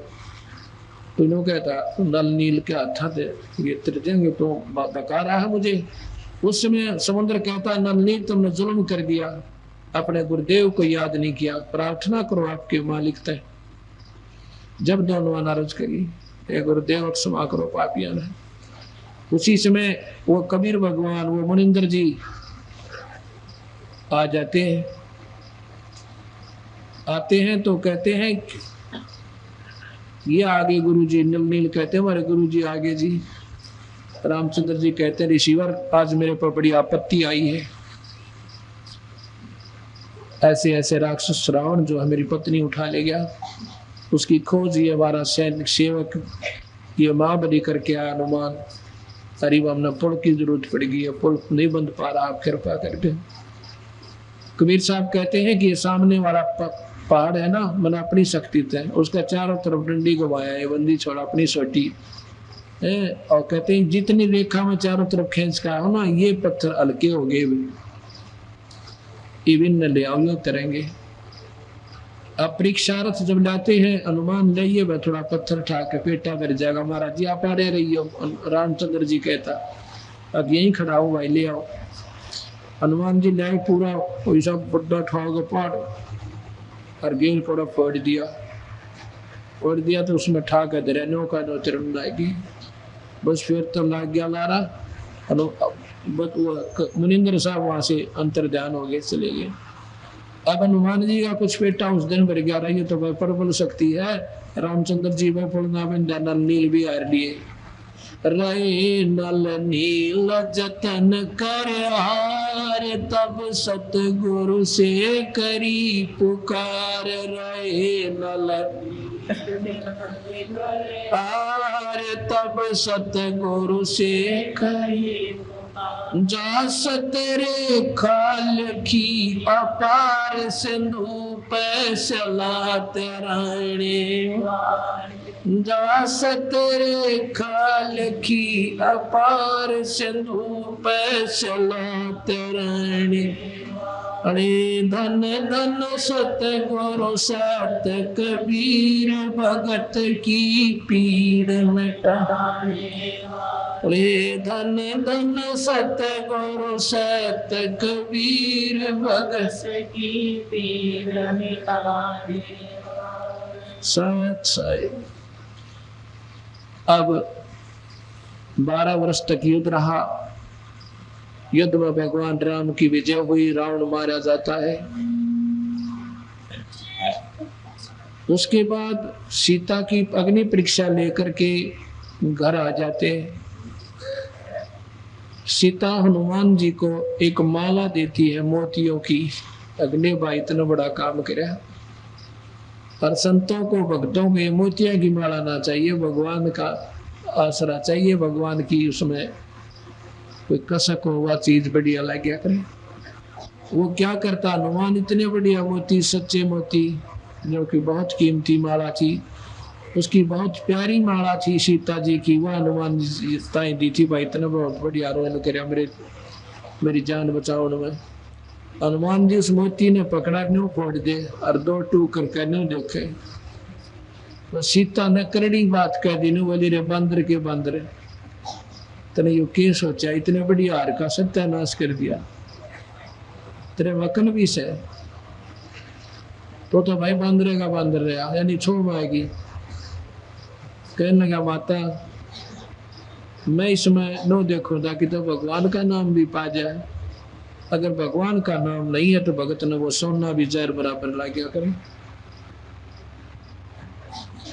तूने कहता नल नील के हाथ थे ये त्रिजंग तो बका रहा है मुझे। उस समय समुद्र कहता नल नील तुमने जुल्म कर दिया, अपने गुरुदेव को याद नहीं किया, प्रार्थना करो आपके मालिक तय। जब दोनों नाराज करी हे गुरुदेव क्षमा करो पापियां ने। उसी समय वो कबीर भगवान वो मुनिंदर जी आ जाते हैं, आते हैं तो कहते हैं ये आगे गुरु जी। नील कहते हैं हमारे गुरु जी आगे जी। रामचंद्र जी कहते हैं ऋषिवर आज मेरे पर बड़ी आपत्ति आई है, ऐसे ऐसे राक्षस रावण जो है मेरी पत्नी उठा ले गया, उसकी खोज ये हमारा सैनिक सेवक ये महाबली करके आया हनुमान। करीब हमने पुल की जरूरत पड़ गई है, पुल नहीं बंद पा रहा, आप कृपा करके। कबीर साहब कहते हैं कि ये सामने वाला पहाड़ है ना, मैंने अपनी शक्ति थे उसका चारों तरफ डंडी घुमाया है, बंदी छोड़ा अपनी सोटी है, और कहते हैं जितनी रेखा में चारों तरफ खींच का हो ना, ये पत्थर हल्के हो गए, इविन न ले आओ करेंगे। अब परीक्षार्थ जब लाते हैं, हनुमान लाइए, वह थोड़ा पत्थर उठा के पेटा भर जाएगा। महाराज जी आप आ रही हो। रामचंद्र जी कहता अब यहीं खड़ा हो भाई, ले आओ। हनुमान जी लाए पूरा कोई सब बड़ा ठाओगे पहाड़ और गेल थोड़ा फोड़ दिया तो उसमें ठा कर दे नौका नो तिरन लाएगी। बस फिर तो लग गया लारा। मुनिंदर साहब वहां से अंतर ध्यान हो गए, चले गए। अब हनुमान जी का कुछ पेटा उस दिन भर गया रही तो वह प्रबल शक्ति है। रामचंद्र जी वह पुलना में नल नील भी हार लिए। रहे नल नील जतन कर हार, तब सतगुरु से करी पुकार। रहे नल हार, तब सतगुरु से करी जा सतरे खाल की अपार, सिंधु पे चलाते राणे। जा सतरे खाल की अपार, सिंधु पे चलाते राणे। अरे धन धन सतगुरु सत कबीर, भगत की पीड़ मिटाने। अरे धन धन सतगुरु सत कबीर, भगत की पीड़ मिटाने। सत साहिब। अब 12 वर्ष तक युद्ध रहा। युद्ध में भगवान राम की विजय हुई, रावण मारा जाता है। उसके बाद सीता की अग्नि परीक्षा लेकर के घर आ जाते हैं। सीता हनुमान जी को एक माला देती है मोतियों की। अग्नि भाई इतना बड़ा काम करे। और संतों को भक्तों को मोतिया की माला ना चाहिए, भगवान का आसरा चाहिए। भगवान की उसमें कोई कसक हो, वह चीज बढ़िया लग गया करे। वो क्या करता, हनुमान इतने बढ़िया मोती, सच्चे मोती, जो कि बहुत कीमती माला थी, उसकी बहुत प्यारी माला थी सीता जी की, वह हनुमान जी ताई दी थी। भाई इतना बहुत बढ़िया रोल करे, मेरी जान बचाओ में। हनुमान जी उस मोती ने पकड़ा क्यों फोड़ दे और 2 टूकर कहने देखे। तो सीता ने करड़ी बात कह दी, बोली रे बंदर के बंदर, तने यो क्या सोचा, इतने बड़ी हार का सत्यानाश कर दिया, तेरे वकन भी से। तो भाई बंदरे का बंदर रहा, यानी छोड़ आएगी। कहने लगा माता मैं इसमें नो देखो ताकि तो भगवान का नाम भी पा जाए। अगर भगवान का नाम नहीं है तो भगत ने वो सोना भी जहर बराबर ला गया करे।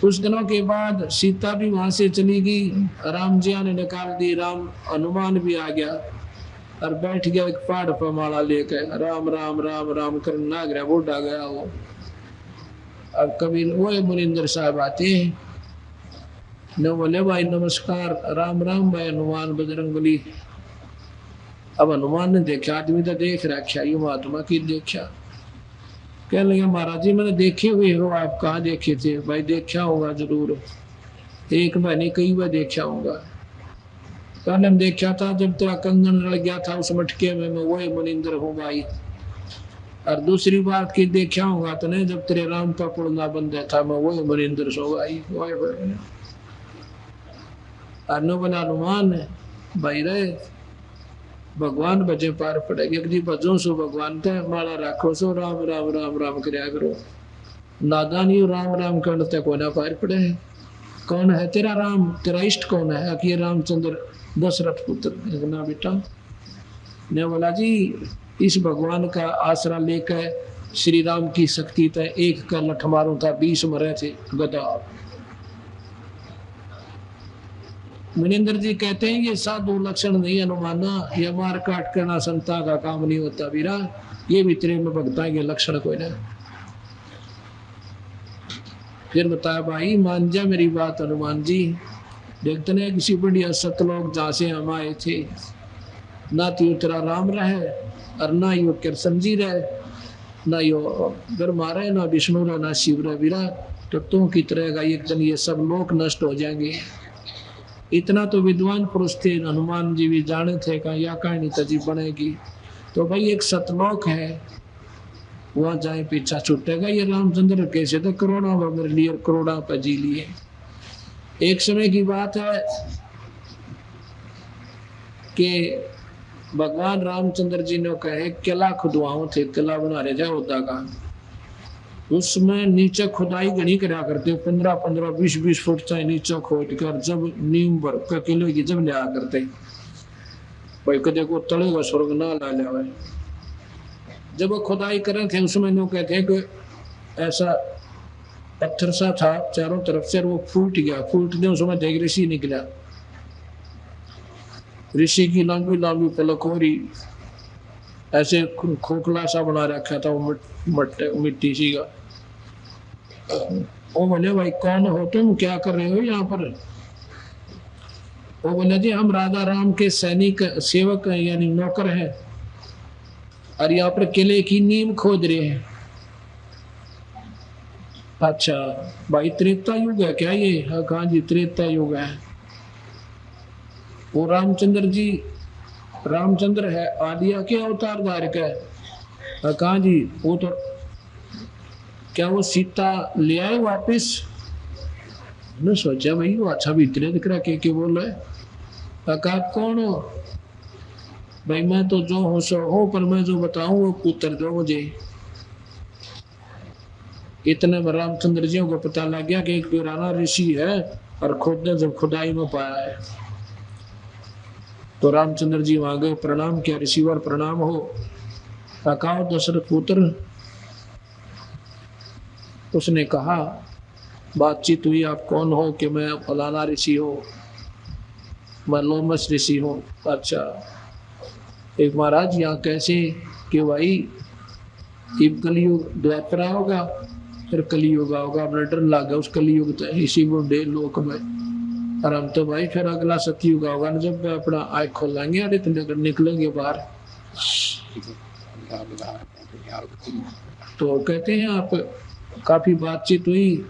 कुछ दिनों के बाद सीता भी वहां से चली गई, राम जी ने निकाल दी, राम हनुमान भी आ गया और बैठ गया एक पहाड़ पर माला लेकर। राम राम राम राम करने लग रहा, बूढ़ा गया वो। अब कभी वो मुनिंदर साहब आते हैं न, बोले भाई नमस्कार, राम राम भाई हनुमान बजरंगबली। अब हनुमान ने देखा, आदमी तो देख रखा, ये महात्मा की देखा। कहने लगे महाराज जी मैंने देखे हुए हो, आप कहाँ देखे थे? भाई देखा होगा जरूर, एक बार नहीं कई बार देखा होगा। पहले हम देखा था जब तेरा कंगन रड़ गया था उस मटके में, मैं वही मुनिंदर हूँ भाई। और दूसरी बात की देखा होगा तो नहीं, जब तेरे राम का पुड़ना बंद था, मैं वही मुनिंदर सो भाई। अनु बना हनुमान भाई रहे, भगवान बचे पार पड़ेगी। जी भजो सो भगवान ते माला राखो सो, राम राम राम राम करया करो। नादानी राम राम करने तक को ना पार पड़े। कौन है तेरा राम, तेरा इष्ट कौन है? कि रामचंद्र दशरथ पुत्र ना बेटा। ने बोला जी इस भगवान का आसरा लेकर श्री राम की शक्ति तय एक का लठ मारू था, 20 मरे थे गदा। मुनिंदर जी कहते हैं ये साधु लक्षण नहीं हनुमाना, ये मार काट करना संता का काम नहीं होता वीरा, ये भी तेरे में भगता के लक्षण कोई ना। फिर बताया भाई मान जा मेरी बात हनुमान जी, देखते ने किसी बढ़िया सतलोक जहाँ से हम आए थे, ना तो तेरा राम रहे और ना यो कृष्ण जी रहे, ना यो ब्रह्मा रहे, ना विष्णु रहे, ना शिव रहे वीरा। तो तुम की तरह का एक दिन ये सब लोक नष्ट हो जाएंगे। इतना तो विद्वान पुरुष थे, हनुमान जी भी जाने थे का या कहानी तजी बनेगी। तो भाई एक सतलोक है वहां जाए पीछा छूटेगा। ये रामचंद्र कैसे थे, करोड़ा मेरे लिए, करोड़ा पर जी लिए। एक समय की बात है कि भगवान रामचंद्र जी ने कहे किला खुदवाओ थे, किला बना रहे थे अयोध्या का। उसमें नीचे खुदाई घनी करा करते, 15-15, 20-20 फुट चाहे नीचे खोद कर जब नींव भर कर किले की जब लिया करते भाई, कदे को तलेगा स्वर्ग ना ला लिया। जब वो खुदाई करें थे उसमें नो कहते हैं कि ऐसा पत्थर सा था चारों तरफ से, वो फूट गया। फूटने उसमें देख ऋषि निकला। ऋषि की लंबी लंबी पलक हो रही, ऐसे खोखला सा बना रखा था वो मिट्टी सी का। वो बोले भाई कौन हो तुम, क्या कर रहे हो यहाँ पर? वो बोले जी हम राजा राम के सैनिक सेवक हैं, यानी नौकर हैं, और यहाँ पर किले की नींव खोद रहे हैं। अच्छा भाई त्रेता युग है क्या ये? हाँ कहाँ जी त्रेता युग है। वो रामचंद्र है आलिया के अवतार धारक है। कहाँ जी? वो तो क्या वो सीता ले आए वापिस? ने सोचा भाई वो अच्छा भी इतने दिख रहा के बोल रहे। कहा कौन हो? भाई मैं तो जो हूँ सो हो, पर मैं जो बताऊं वो पुत्र दो मुझे। इतने में रामचंद्र जी को पता लग गया कि एक पुराना ऋषि है और खुद ने जब खुदाई में पाया है। तो रामचंद्र जी वहां गए, प्रणाम किया, ऋषिवर प्रणाम हो। कहा दशरथ पुत्र। उसने कहा बातचीत हुई, आप कौन हो? कि मैं फलाना ऋषि हूँ, मैं लोमस ऋषि हूँ। अच्छा एक महाराज यहाँ कैसे? कि भाई कलियुग द्वापरा होगा फिर कलियुग होगा, अपना डर लगा उस कलियुग तो इसी बुढ़े लोक में। और हम तो भाई फिर अगला सतयुग होगा ना, जब अपना आँख खोलेंगे और इतने निकलेंगे बाहर। तो कहते हैं आप काफी बातचीत हुई,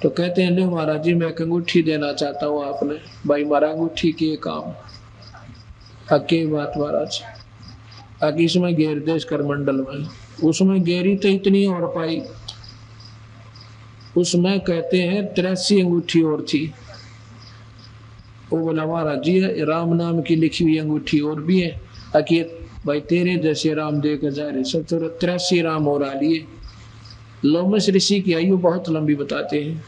तो कहते हैं लो महाराज जी मैं अंगूठी देना चाहता हूँ आपने। भाई मारा अंगूठी के काम हके बात महाराज आगे इसमें घेर देश कर मंडल में, उसमें घेरी तो इतनी और पाई, उसमें कहते हैं 83 अंगूठी और थी। वो बोला महाराज जी राम नाम की लिखी हुई अंगूठी और भी है। आखिर भाई तेरे जैसे राम दे के जा रहे, 83 राम और आ लिए। लोमस ऋषि की आयु बहुत लंबी बताते हैं।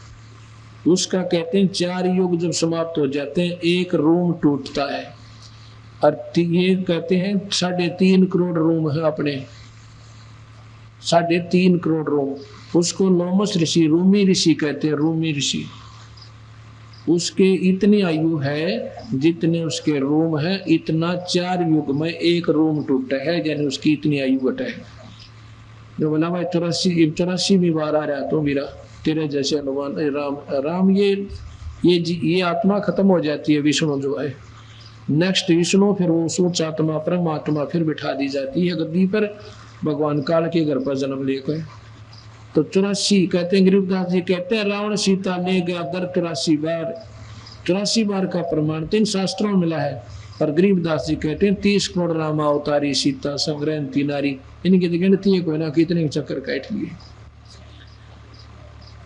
उसका कहते हैं 4 युग जब समाप्त हो जाते हैं एक रूम टूटता है। और ये कहते हैं 3.5 करोड़ रूम है अपने, 3.5 करोड़ रूम। उसको लोमस ऋषि रूमी ऋषि कहते हैं, रूमी ऋषि। उसके इतनी आयु है जितने उसके रूम है, इतना 4 युग में एक रूम टूटा है, यानी उसकी इतनी आयु घटा है। जो बोला भाई 84 भी बार आ रहा तो मेरा तेरे जैसे अनुमान राम ये आत्मा खत्म हो जाती है, विष्णु जो है नेक्स्ट विष्णु, फिर वो सोच आत्मा परमात्मा फिर बिठा दी जाती है गद्दी पर, भगवान काल के घर पर जन्म लेकर। तो 84 कहते हैं, गरीबदास जी कहते हैं रावण सीता ले गया दर 83 बार, 84 बार का प्रमाण 3 शास्त्रों में मिला है। और गरीबदास जी कहते हैं 30 करोड़ रामा अवतारी सीता संग्रहण 3 नारी, इनकी गिनती कोई ना कितने चक्कर काट लिए।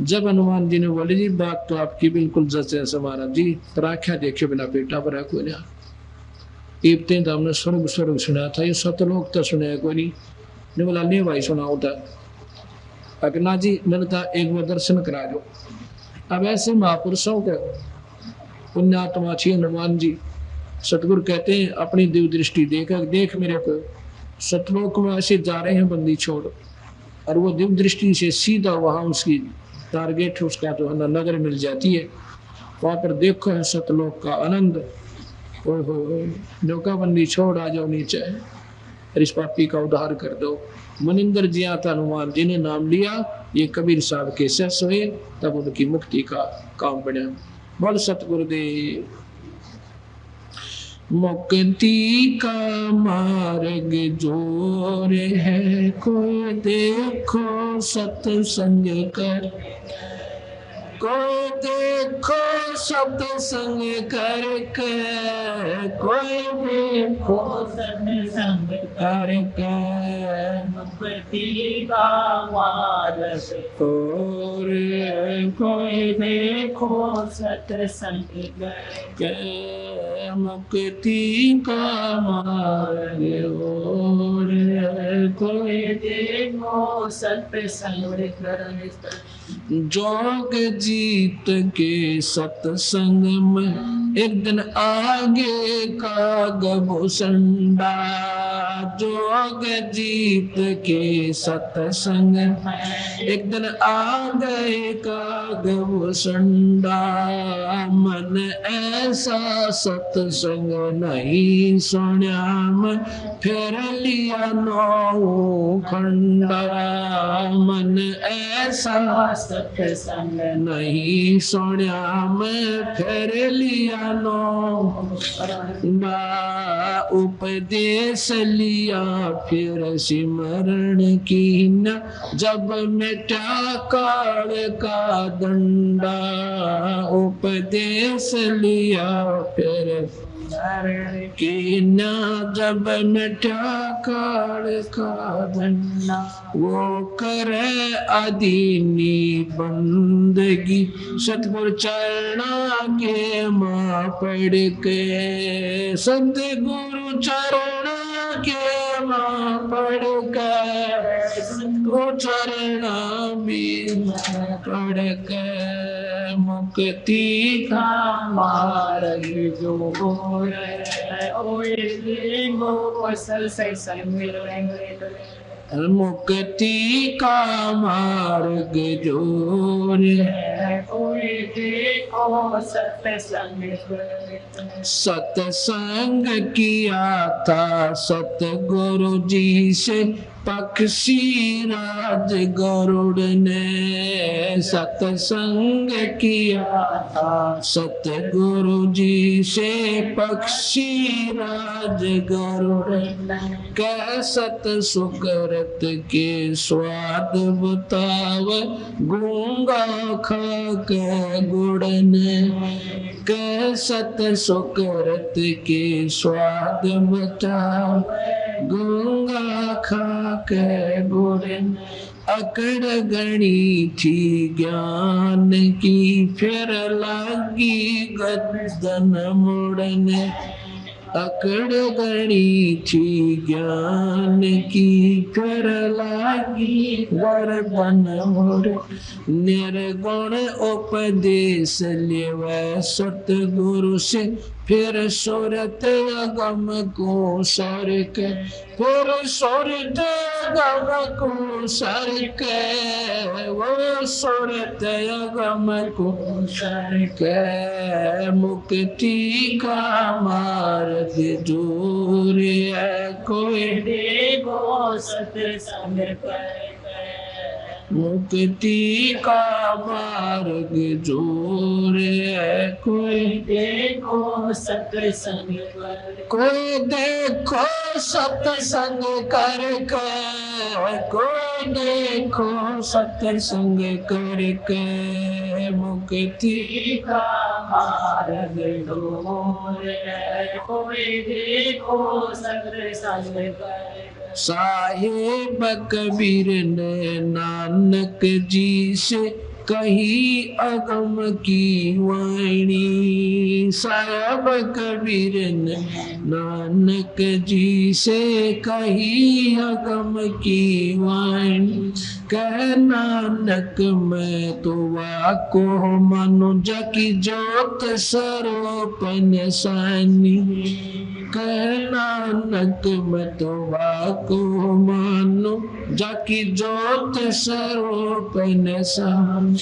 जब हनुमान जी ने बोले जी बात तो आपकी बिल्कुल जैसे महाराज जी, पर आख्या देखे बिना पेटा पर है कोई ना। इतने तो हमने स्वर्ग सुना था, ये सतलोक तो सुना है कोई नहीं। बोला ले भाई सुनाओ था। अगना जी मैंने कहा एक बार दर्शन करा दो। अब ऐसे महापुरुषों के पुण्यात्मा छी हनुमान जी, सतगुरु कहते हैं अपनी दिव्य दृष्टि देख मेरे को सतलोक में ऐसे जा रहे हैं बंदी छोड़, और वो दिव्य दृष्टि से सीधा वहां उसकी टारगेट उसका जो है नगर मिल जाती है। वहां पर देखो है सतलोक का आनंद। ओहो नौका बंदी छोड़ आ जाओ नीचे, इस पापी का उद्धार कर दो। मनिंदर जी आता हनुमान जी ने नाम लिया, ये कबीर साहब के शिष्य हुए, तब उनकी मुक्ति का काम बना। बोल सतगुरुदेव। मुक्ति का मार्ग जोर है, कोई देखो सत्संग कर, कोई देखो सत्संग करके कोई देखो सत्संग करके मुक्ति का मार्ग और कोई देखो सत्संग के मुक्ति का मार्ग और कोई देखो सत्संग करके जोग जीत के सत्संग में एक दिन आगे का गभुसंडा जोग जीत के सत्संग में एक दिन आ गए का गभुसंडा मन ऐसा सत्संग नहीं सुना मैं फिर लिया नौ खंडा मन ऐसा सत्संग नहीं सुना मैं फिर लिया नो उपदेश लिया फिर सिमरण की न जब मिटा काल का दंडा उपदेश लिया फिर कि ना जब मिटा काल का दंडा वो करे आदीनी बंदगी सतगुरु चरणा के मां पढ़ के सतगुरु चरणा के मां पढ़ के सतगुरु चरणा भी पढ़ के मुक्ति का मार्ग जो है ओए गो सत्संग मुक्ति का मार्ग जोर है कोई देखो सत्संग सत्संग किया था सतगुरु जी से पक्षी राज गरुड़ ने सत्संग किया था सतगुरु जी से पक्षी राज गरुड़ कह सत सुकृत के स्वाद बताव गूंगा खा के गुड़ ने कह सत सुकृत के स्वाद बताव गूंगा खा के गुड़ अकड़ गणी थी ज्ञान की फिर लगी गर्दन मुड़ने अकड़ गणी थी ज्ञान की फिर लागी गर्दन मुड़ निर्गुण उपदेश लेव सतगुरु से फिर सुरत अगम को सर के फिर सुरत अगम को सर के वो सुरत अगम को सर के मुक्ति का मार्ग दूर है कोई देखो सत्संग मुक्ति का मार्ग जोर है कोई देखो सत्संग कोई देखो सत्संग करके कोई देखो सत्संग करके मुक्ति का मार्ग दूर है कोई देखो सत्संग साहिब कबीर ने नानक जी से कही अगम की वाणी साहिब कबीर ने नानक जी से कही अगम की वाणी कह नानक मैं तो वाको मनुज की जोत स्वरूप निशानी कह नानक मैं तो वाको मानो जाकी जोत स्वरूप निशान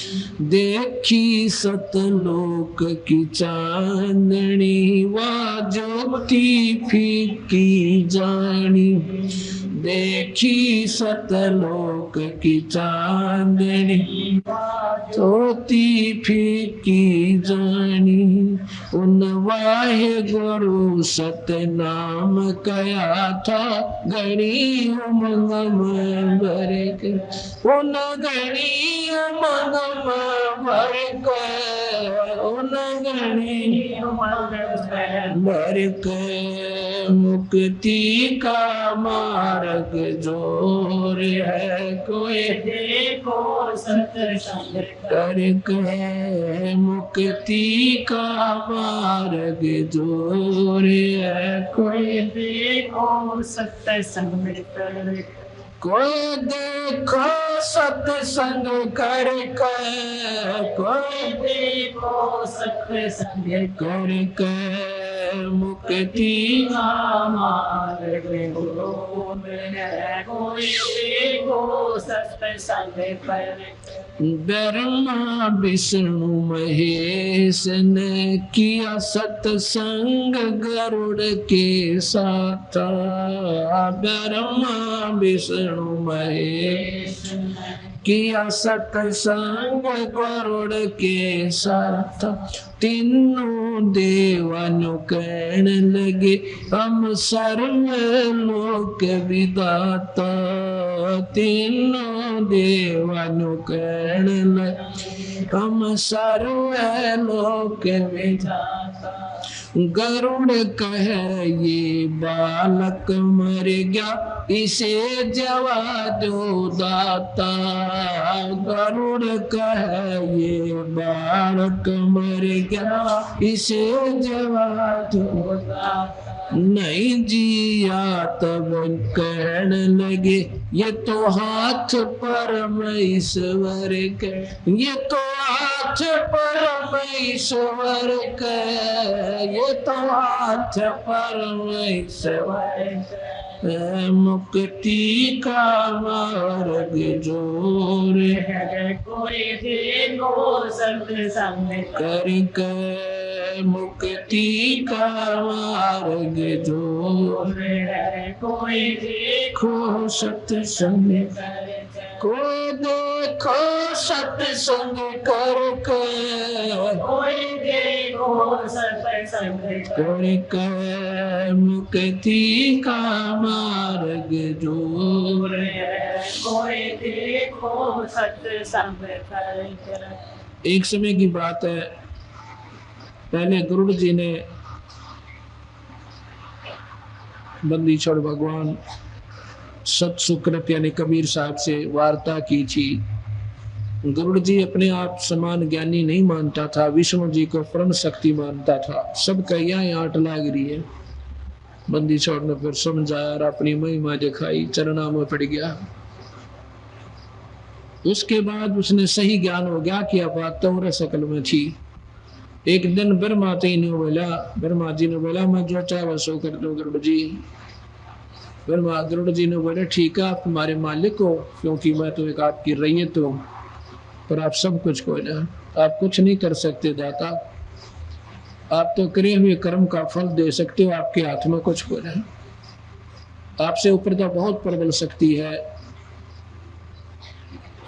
देखी सतलोक की चांदनी वा ज्योति फीकी जानी देखी सतलोक की चांदनी, तोती फीकी जानी। उन वाहे गुरु सतनाम कया था, गणी उमंग में भर के। उन गणी उमंग में भर के, उन गणी भर के। मुक्ति का मार्ग जोर है, कोई देखो सत्संग करके। मुक्ति का मार्ग जोर है, कोई देखो सत्संग कर। कोई देखो सत्संग करके, कोई देखो सत्संग करके। मुक्ति मार्ग गुरु है, कोई देखो सत्संग कर। ब्रह्मा विष्णु महेश ने किया सत्संग गरुड़ के साथ। ब्रह्मा विष्णु महेश किया सत्संग गरुड़ के साथ। तीनों देवानु कहने लगे, हम सर्वलोक विधाता। तीनों देवानु कहने लगे, हम सर्वलोक विधाता। गरुड़ कहे ये बालक मर गया, इसे जवा दो दाता। गरुड़ कहे ये बालक मर गया, इसे जवा दो दाता। नहीं जिया तब कहने लगे, ये तो हाथ परमेश्वर के। ये तो हाथ परमेश्वर के, ये तो हाथ परमेश्वर के। मुक्ति का मार्ग जोर है, कोई देखो सत्संग करके। मुक्ति का मार्ग जोर है, कोई देखो सत्संग, कोई देखो सत्संग करके। कोई देखो सत्संग करके। मुक्ति का मार्ग जोर है, कोई देखो सत्संग कर। एक समय की बात है, पहले गरुड़ जी ने बंदी छोड़ भगवान सत सुकृत यानी कबीर साहब से वार्ता की थी। गरुड़ जी अपने आप समान ज्ञानी नहीं मानता था, विष्णु जी को परम शक्ति मानता था। सब कहिया आट लाग रही है। बंदी छोड़ ने फिर समझाया और अपनी महिमा दिखाई, चरणा में पड़ गया। उसके बाद उसने सही ज्ञान हो गया कि अब बात तो शकल में थी। एक दिन ब्रह्मा जी ने बोला मैं जो चाहे सो कर दो गरुड़ जी। गरुड़ जी ने बोले ठीक है, आप तुम्हारे मालिक हो, क्योंकि मैं तो एक आपकी रैयत हूँ, पर आप सब कुछ को ना, आप कुछ नहीं कर सकते दाता। आप तो करे हुए कर्म का फल दे सकते हो, आपके हाथ में कुछ को ना। आपसे ऊपर तो बहुत प्रबल शक्ति है।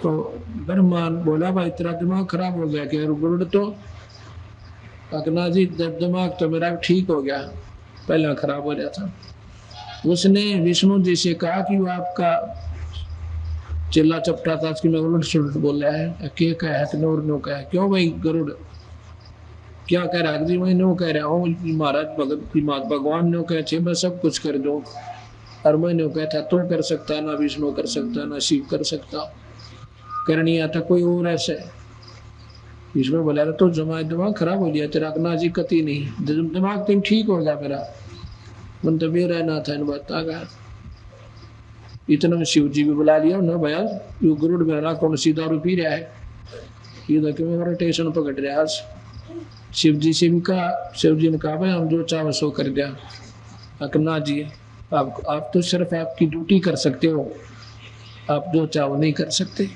तो ब्रह्मा बोला भाई तेरा दिमाग खराब हो गया क्या? गरुड़ तो अकना जी दिमाग तो मेरा ठीक हो गया, पहला खराब हो गया था। उसने विष्णु जी से कहा कि वो आपका चिल्ला चपटा था कि मैं उलट सुलट बोल रहा है, क्या कहा है नूर नो कहा, क्यों भाई गरुड़ क्या कह रहा है जी? मैं नो कह रहा हूँ महाराज भगवान ने कहे मैं सब कुछ कर दूं, और मैंने कहा था तू कर सकता ना विष्णु कर सकता ना शिव कर सकता, करनी आता कोई और ऐसे। विष्णु बोला तो दिमाग खराब हो गया तेरा, ना जी कति नहीं, दिमाग तुम ठीक हो गया मेरा, मन तो मेरा ना था इन बात आ। इतना शिव जी भी बुला लिया ना भैया, यू गरुड़ मेरा कौन सी दारू पी रहा है, ये तो मेरा टेंशन पकड़ रहा है। शिव जी से भी कहा, शिव जी ने कहा भाई हम जो चाहो सो कर दिया। अकना जी आप तो सिर्फ आपकी ड्यूटी कर सकते हो, आप जो चाहो नहीं कर सकते।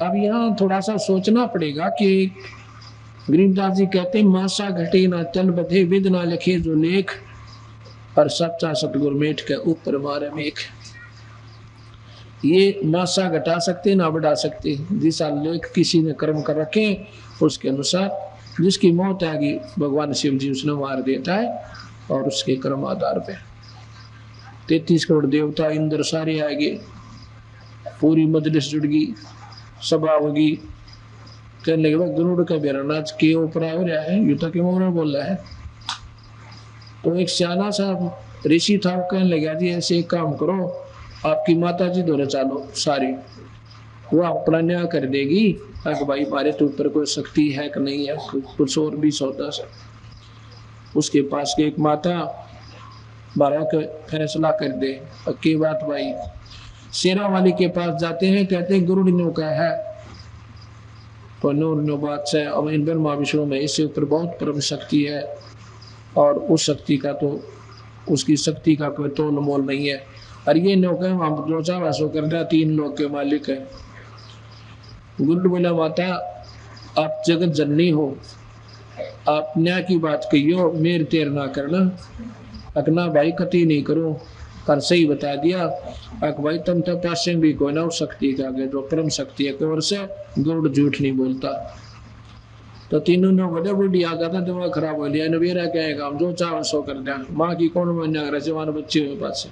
अब यहाँ थोड़ा सा सोचना पड़ेगा कि गरीबदास जी कहते हैं मासा घटे ना तल बधे विद ना लिखे जो लेख, और सच्चा सतगुर मेट के ऊपर मारे मेख। ये नासा घटा सकते ना बढ़ा सकते। जिसा लेख किसी ने कर्म कर रखे उसके अनुसार जिसकी मौत आएगी भगवान शिव जी उसने मार देता है और उसके कर्म आधार पे 33 करोड़ देवता इंद्र सारे आएंगे, पूरी मजलिस जुड़गी, सभा होगी। कहने लगे गरुड़ का बेरानाज के ऊपर हो रहा है, युद्ध के मोहर बोल रहा है। तो एक सियाना सा ऋषि था, वो कहने लगा जी ऐसे एक काम करो, आपकी माता जी दोनों चालो सारी, वो अपना न्याय कर देगी। अगर भाई हमारे तो ऊपर कोई शक्ति है कि नहीं है, कुछ और भी सौदा सा। उसके पास की एक माता बारह का फैसला कर दे। की बात भाई शेरा वाली के पास जाते हैं, कहते हैं गुरु ने कहा है तो नूर बात से अब इन ब्रह्मा विष्णु में इससे ऊपर बहुत परम शक्ति है और उस शक्ति का तो उसकी शक्ति का कोई तोल मोल नहीं है। और ये नौका हम जो चाह सो करना 3 लोग के मालिक है। गुरु बोला माता आप जगत जननी हो, आप न्याय की बात कहियो, मेर तेर ना करना। अकना भाई कति नहीं करो, कर सही बता दिया। अक भाई तुम तो पास भी कोई ना शक्ति का आगे जो परम शक्ति है केवल से गुरु झूठ नहीं बोलता। तो तीनों ने बड़े बुढ़ी आ गया था, दिमाग खराब हो लिया। नबीरा कहेगा हम जो चाह सो कर दिया, माँ की कौन मान्य कर जवान बच्चे हुए पास।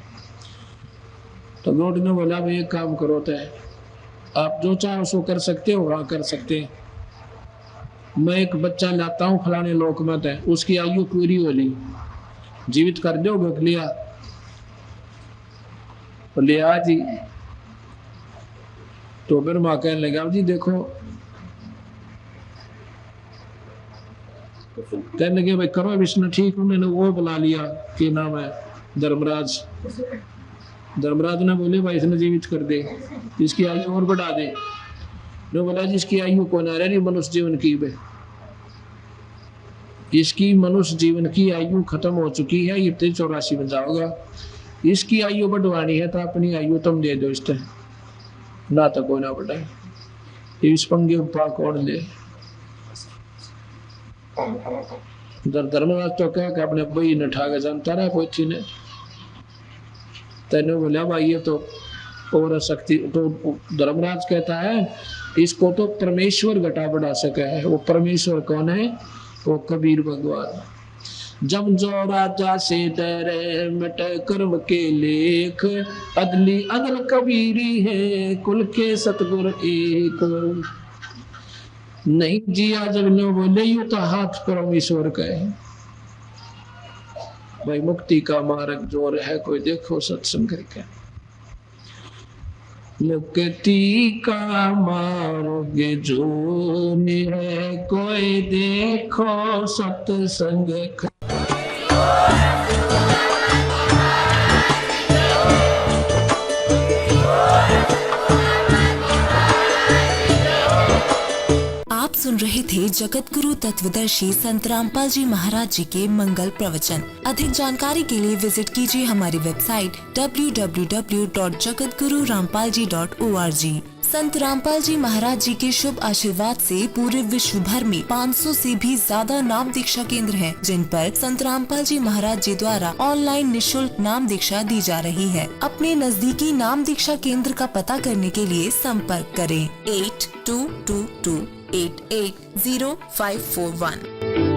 तो गुरु ने बोला भाई एक काम करो, तो आप जो चाहो सो कर सकते हो, वहाँ कर सकते हैं। मैं एक बच्चा लाता हूँ फलाने लोक में, है उसकी आयु पूरी होली, जीवित कर दो। भूख लिया तो लिया जी। तो फिर माँ कहने लगा जी देखो, कहने लगे भाई करो विष्णु ठीक। उन्होंने वो बुला लिया कि नाम है धर्मराज। धर्मराज ने बोले भाई इसने जीवित कर दे, इसकी आयु और बढ़ा दे। जो बोला जिसकी आयु को ना रही मनुष्य जीवन की बे, इसकी मनुष्य जीवन की आयु खत्म हो चुकी है, ये 84 में जाओगा। इसकी आयु बढ़वानी है तो अपनी आयु तुम दे दो, इस ना तो कोई ना बढ़ाए। इस पंगे उपा कौन ले। धर्मराज तो कह अपने भाई ने ठा के जानता रहा कोई थी ने। तेने बोला भाई ये तो और शक्ति। तो धर्मराज कहता है इसको तो परमेश्वर घटा बढ़ा सका है। वो परमेश्वर कौन है? वो कबीर भगवान। जब जो राजा से डरे मिट कर्म के लेख, अदली अदल कबीरी है कुल के सतगुर एक। नहीं जिया जब नो बोले यू तो हाथ परमेश्वर का है। भाई मुक्ति का मार्ग जोर है, कोई देखो सत्संग करके। मुक्ति का मार्ग जोर है, कोई देखो सत्संग। सुन रहे थे जगत गुरु तत्वदर्शी संत रामपाल जी महाराज जी के मंगल प्रवचन। अधिक जानकारी के लिए विजिट कीजिए हमारी वेबसाइट www.jagatgururampalji.org। संत रामपाल जी महाराज जी के शुभ आशीर्वाद से पूरे विश्व भर में 500 से भी ज्यादा नाम दीक्षा केंद्र हैं, जिन पर संत रामपाल जी महाराज जी द्वारा ऑनलाइन निशुल्क नाम दीक्षा दी जा रही है। अपने नजदीकी नाम दीक्षा केंद्र का पता करने के लिए संपर्क करें 8222 880541।